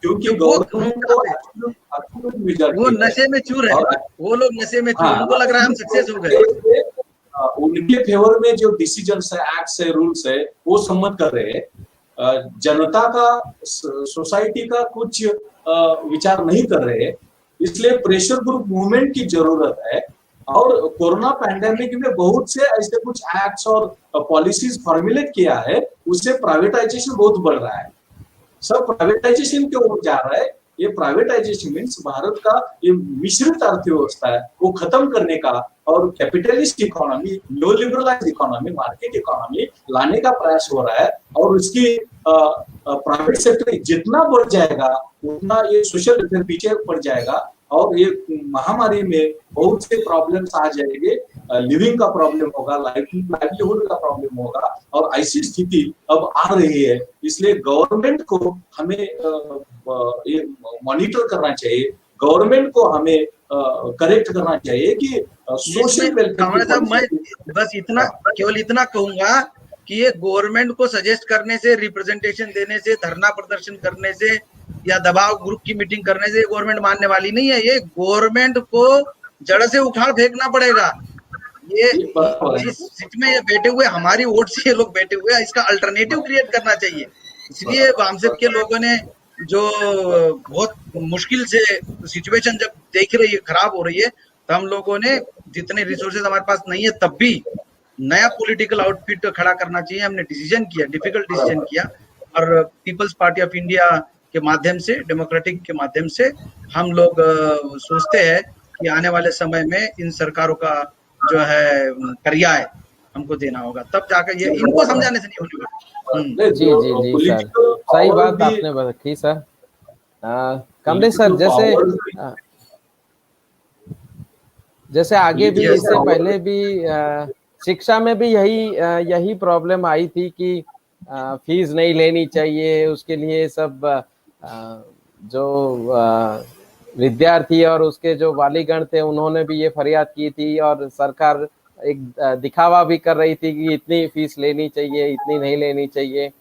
क्योंकि क्यों गवर्नमेंट को एब्सोल्यूट वो मेजॉरिटी है। नशे में चूर है, और वो लोग नशे में चूर, हाँ, उनको लग रहा है हम सक्सेस हो गए। उनके फेवर में जो डिसीजंस है, एक्ट्स है, रूल्स है, वो सम्मत कर रहे हैं। जनता का, सोसाइटी का कुछ विचार नहीं कर रहे हैं। इसलिए प्रेशर ग्रुप मूवमेंट की जरूरत है। और कोरोना पैंडेमिक में बहुत से ऐसे कुछ एक्ट्स और पॉलिसीज फॉर्मुलेट किया है, उससे प्राइवेटाइजेशन बहुत बढ़ रहा है, सब प्राइवेटाइजेशन की ओर जा रहा है। ये प्राइवेटाइजेशन मीन्स भारत का ये मिश्रित अर्थव्यवस्था है वो खत्म करने का, और capitalist economy, new liberalise economy, market economy लाने का प्रयास हो रहा है। और उसकी प्राइवेट सेक्टर जितना बढ़ जाएगा उतना ये सोशल वेलफेयर पीछे पड़ जाएगा, और ये महामारी में बहुत से प्रॉब्लम्स आ जाएंगे। लिविंग का प्रॉब्लम होगा, लाइवलीहुड का प्रॉब्लम होगा, और ऐसी स्थिति अब आ रही है। इसलिए गवर्नमेंट को हमें ये मॉनिटर करना चाहिए, गवर्नमेंट को हमें करेक्ट करना चाहिए कि सोशल वेलफेयर साहब, मैं की बस इतना, केवल इतना कहूंगा कि ये गवर्नमेंट को सजेस्ट करने से, रिप्रेजेंटेशन देने से, धरना प्रदर्शन करने से, या दबाव ग्रुप की मीटिंग करने से गवर्नमेंट मानने वाली नहीं है। ये गवर्नमेंट को जड़ से उखाड़ फेंकना पड़ेगा। ये जिस सीट में ये बैठे हुए, हमारी वोट से ये लोग बैठे हुए हैं, इसका अल्टरनेटिव क्रिएट करना चाहिए। इसलिए हम सब के लोगों ने जो बहुत मुश्किल से सिचुएशन जब देख रही है, खराब हो रही है, तो हम लोगों ने जितने रिसोर्सेज हमारे पास नहीं है तब भी नया पॉलिटिकल आउटफिट खड़ा करना चाहिए। हमने डिसीजन किया, डिफिकल्ट डिसीजन किया, और पीपल्स पार्टी ऑफ इंडिया के माध्यम से, डेमोक्रेटिक के माध्यम से हम लोग सोचते हैं कि आने वाले समय में इन सरकारों का जो है पर्याय हमको देना होगा, तब जाकर ये इनको समझाने से नहीं होने वाला। जी जी जी सर, सही बात आपने रखी सर। कमलेश सर, जैसे आगे भी, इससे पहले भी शिक्षा में भी यही प्रॉब्लम आई थी कि फीस नहीं लेनी चाहिए, उसके लिए सब जो विद्यार्थी और उसके जो वालीगण थे उन्होंने भी ये फरियाद की थी, और सरकार एक दिखावा भी कर रही थी कि इतनी फीस लेनी चाहिए, इतनी नहीं लेनी चाहिए।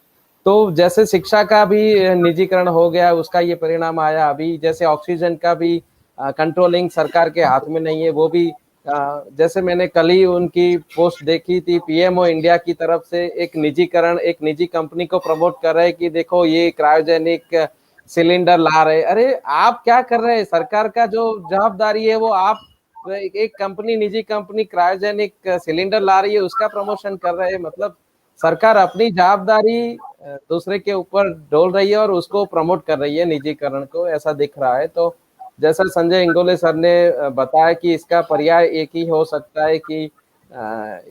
तो जैसे शिक्षा का भी निजीकरण हो गया, उसका ये परिणाम आया। अभी जैसे ऑक्सीजन का भी कंट्रोलिंग सरकार के हाथ में नहीं है, वो भी जैसे मैंने कल ही उनकी पोस्ट देखी थी, पीएमओ इंडिया की तरफ से एक निजीकरण, एक निजी कंपनी को प्रमोट कर रहे हैं कि देखो ये क्रायोजेनिक सिलेंडर ला रहे। अरे आप क्या कर रहे हैं? सरकार का जो जवाबदारी है वो आप एक कंपनी, निजी कंपनी क्रायोजेनिक सिलेंडर ला रही है, उसका प्रमोशन कर रहे हैं। मतलब सरकार अपनी जवाबदारी दूसरे के ऊपर डोल रही है और उसको प्रमोट कर रही है, निजीकरण को, ऐसा दिख रहा है। तो जैसा संजय इंगोले सर ने बताया कि इसका पर्याय एक ही हो सकता है कि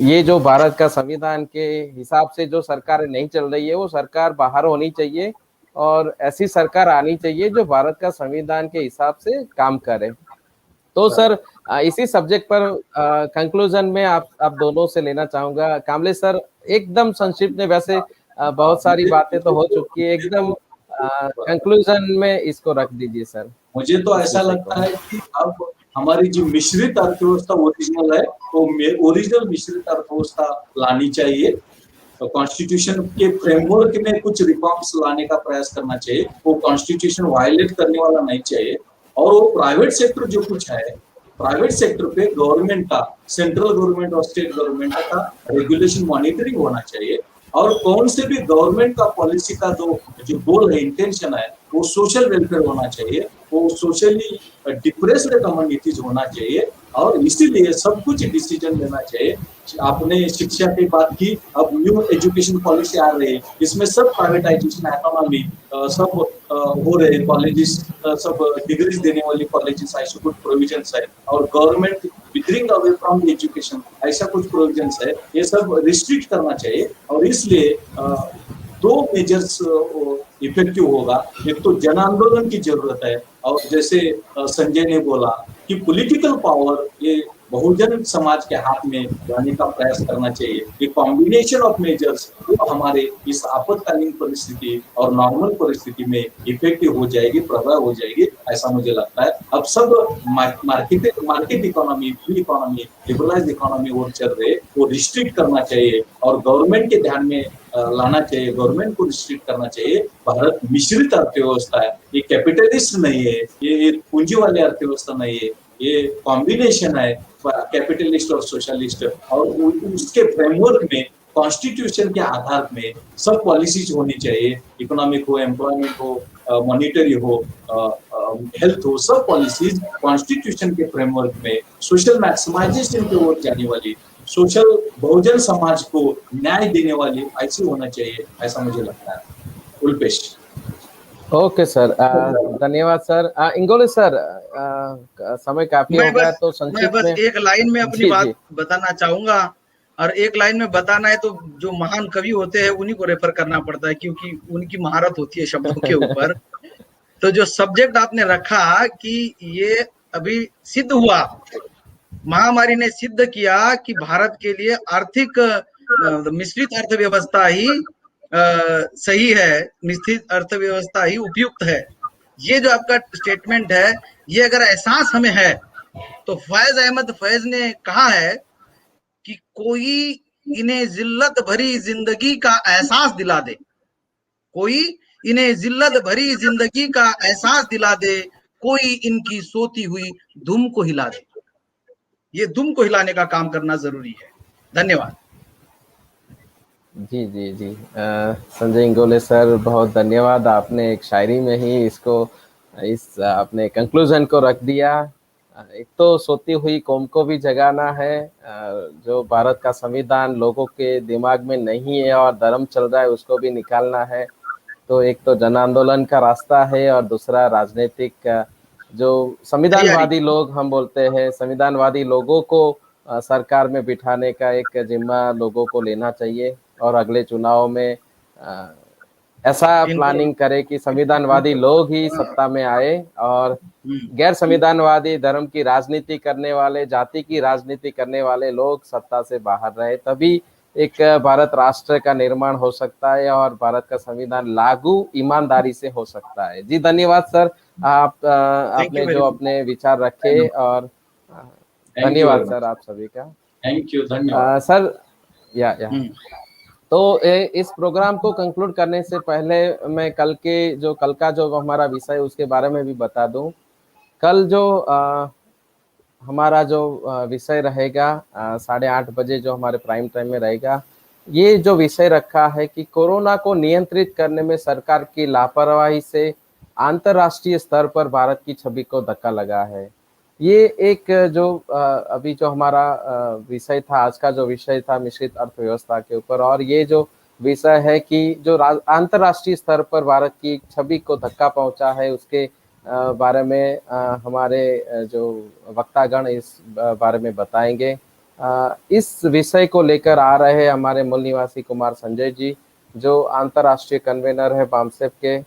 ये जो भारत का संविधान के हिसाब से जो सरकार नहीं चल रही है, वो सरकार बाहर होनी चाहिए और ऐसी सरकार आनी चाहिए जो भारत का संविधान के हिसाब से काम करे। तो सर इसी सब्जेक्ट पर कंक्लूजन में आप दोनों से लेना चाहूंगा। कामले सर एकदम संक्षिप्त में, वैसे बहुत सारी बातें तो हो चुकी है, एकदम कंक्लूजन में इसको रख दीजिए सर। मुझे तो ऐसा लगता है कि अब हमारी जो मिश्रित अर्थव्यवस्था ओरिजिनल है, वो ओरिजिनल मिश्रित अर्थव्यवस्था लानी चाहिए। तो कॉन्स्टिट्यूशन के फ्रेमवर्क में कुछ रिफॉर्म्स लाने का प्रयास करना चाहिए। वो कॉन्स्टिट्यूशन वायलेट करने वाला नहीं चाहिए। और वो प्राइवेट सेक्टर जो कुछ है, प्राइवेट सेक्टर पे गवर्नमेंट का, सेंट्रल गवर्नमेंट और स्टेट गवर्नमेंट का रेगुलेशन मॉनिटरिंग होना चाहिए। और कौन से भी गवर्नमेंट का पॉलिसी का जो गोल है, इंटेंशन है, वो सोशल वेलफेयर होना चाहिए, वो सोशली डिप्रेस्ड कम्युनिटीज होना चाहिए। और इसीलिए सब कुछ डिसीजन लेना चाहिए। आपने शिक्षा की बात की, अब न्यू एजुकेशन पॉलिसी आ रही है, इसमें सब प्राइवेटाइजेशन, इकोनॉमी सब हो रहे हैं। कॉलेजेस सब डिग्रीज देने वाली कॉलेजेस, ऐसे कुछ प्रोविजंस है। और गवर्नमेंट विथड्रिंग अवे फ्रॉम एजुकेशन, ऐसा कुछ प्रोविजंस है। ये सब रिस्ट्रिक्ट करना चाहिए। और इसलिए दो मेजर्स इफेक्टिव होगा। एक तो जन आंदोलन की जरूरत है, और जैसे संजय ने बोला कि पॉलिटिकल पावर ये बहुजन समाज के हाथ में लाने का प्रयास करना चाहिए। ये कॉम्बिनेशन ऑफ मेजर्स वो हमारे इस आपातकालीन परिस्थिति और नॉर्मल परिस्थिति में इफेक्टिव हो जाएगी, प्रभाव हो जाएगी, ऐसा मुझे लगता है। अब सब market economy, free economy, liberalise economy वो चल रहे, वो रिस्ट्रिक्ट करना चाहिए और गवर्नमेंट के ध्यान में लाना चाहिए। गवर्नमेंट को रिस्ट्रिक्ट करना चाहिए। भारत मिश्रित अर्थव्यवस्था है, ये कैपिटलिस्ट नहीं है, ये पूंजी वाली अर्थव्यवस्था नहीं है, ये कॉम्बिनेशन है कैपिटलिस्ट और सोशलिस्ट। और उसके फ्रेमवर्क में, कॉन्स्टिट्यूशन के आधार में सब पॉलिसीज होनी चाहिए। इकोनॉमिक हो, एम्प्लॉयमेंट हो, मॉनिटरी हो, हेल्थ हो, सब पॉलिसीज कॉन्स्टिट्यूशन के फ्रेमवर्क में सोशल मैक्सिमाइजेशन की ओर जाने वाली, सोशल बहुजन समाज को न्याय देने वाली ऐसी होना चाहिए, ऐसा मुझे लगता है। उल्पेश। ओके सर, धन्यवाद सर। इंगोले सर, समय काफी हो गया, तो संक्षिप्त में एक लाइन में अपनी बात बताना चाहूंगा। और एक लाइन में बताना है तो जो महान कवि होते हैं उन्हीं को रेफर करना पड़ता है, क्योंकि उनकी महारत होती है शब्दों के ऊपर। तो जो सब्जेक्ट आपने रखा कि ये अभी सिद्ध हुआ, महामारी ने सिद्ध किया कि भारत के लिए आर्थिक मिश्रित अर्थव्यवस्था ही सही है, मिश्रित अर्थव्यवस्था ही उपयुक्त है। ये जो आपका स्टेटमेंट है, ये अगर एहसास हमें है तो फैज अहमद फैज ने कहा है कि कोई इन्हें जिल्लत भरी जिंदगी का एहसास दिला दे, कोई इन्हें जिल्लत भरी जिंदगी का एहसास दिला दे, कोई इनकी सोती हुई धुम को हिला दे। ये धुम को हिलाने का काम करना जरूरी है। धन्यवाद। जी जी जी, संजय इंगोले सर, बहुत धन्यवाद। आपने एक शायरी में ही इसको, इस आपने कंक्लूजन को रख दिया। एक तो सोती हुई कौम को भी जगाना है, जो भारत का संविधान लोगों के दिमाग में नहीं है और धर्म चल रहा है, उसको भी निकालना है। तो एक तो जन आंदोलन का रास्ता है, और दूसरा राजनीतिक जो संविधानवादी लोग हम बोलते हैं, संविधानवादी लोगों को सरकार में बिठाने का एक जिम्मा लोगों को लेना चाहिए। और अगले चुनाव में ऐसा प्लानिंग करे कि संविधानवादी लोग ही सत्ता में आए और गैर संविधानवादी धर्म की राजनीति करने वाले, जाति की राजनीति करने वाले लोग सत्ता से बाहर रहे। तभी एक भारत राष्ट्र का निर्माण हो सकता है और भारत का संविधान लागू ईमानदारी से हो सकता है। जी धन्यवाद सर, आपने जो अपने विचार रखे, और धन्यवाद सर आप सभी का। थैंक यू, धन्यवाद। सर या तो इस प्रोग्राम को कंक्लूड करने से पहले मैं कल का जो हमारा विषय उसके बारे में भी बता दूं। कल जो हमारा जो विषय रहेगा 8:30 बजे जो हमारे प्राइम टाइम में रहेगा, ये जो विषय रखा है कि कोरोना को नियंत्रित करने में सरकार की लापरवाही से अंतर्राष्ट्रीय स्तर पर भारत की छवि को धक्का लगा है। ये एक जो अभी जो हमारा विषय था, आज का जो विषय था मिश्रित अर्थव्यवस्था के ऊपर, और ये जो विषय है कि जो अंतर्राष्ट्रीय स्तर पर भारत की छवि को धक्का पहुंचा है, उसके बारे में हमारे जो वक्तागण इस बारे में बताएंगे। इस विषय को लेकर आ रहे हैं हमारे मूल निवासी कुमार संजय जी, जो अंतर्राष्ट्रीय कन्वेनर है बामसेफ के,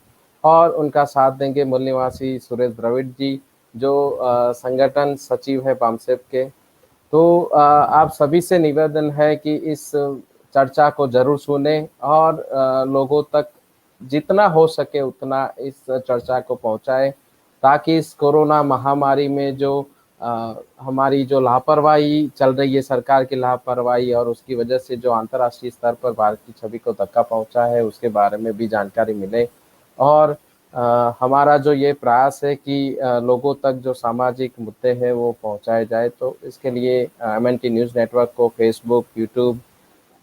और उनका साथ देंगे मूल निवासी सुरेश द्रविड़ जी, जो संगठन सचिव है बामसेफ के। तो आप सभी से निवेदन है कि इस चर्चा को जरूर सुने और लोगों तक जितना हो सके उतना इस चर्चा को पहुंचाए, ताकि इस कोरोना महामारी में जो हमारी जो लापरवाही चल रही है, सरकार की लापरवाही, और उसकी वजह से जो अंतर्राष्ट्रीय स्तर पर भारत की छवि को धक्का पहुंचा है, उसके बारे में भी जानकारी मिले। और हमारा जो ये प्रयास है कि लोगों तक जो सामाजिक मुद्दे हैं वो पहुंचाए जाए, तो इसके लिए MNT न्यूज़ नेटवर्क को फेसबुक, यूट्यूब,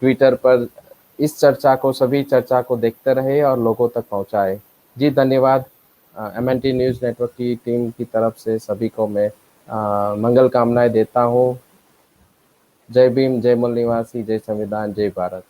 ट्विटर पर इस सभी चर्चा को देखते रहे और लोगों तक पहुंचाए। जी धन्यवाद। MNT न्यूज़ नेटवर्क की टीम की तरफ से सभी को मैं मंगल कामनाएं देता हूँ। जय भीम, जय मूल निवासी, जय संविधान, जय भारत।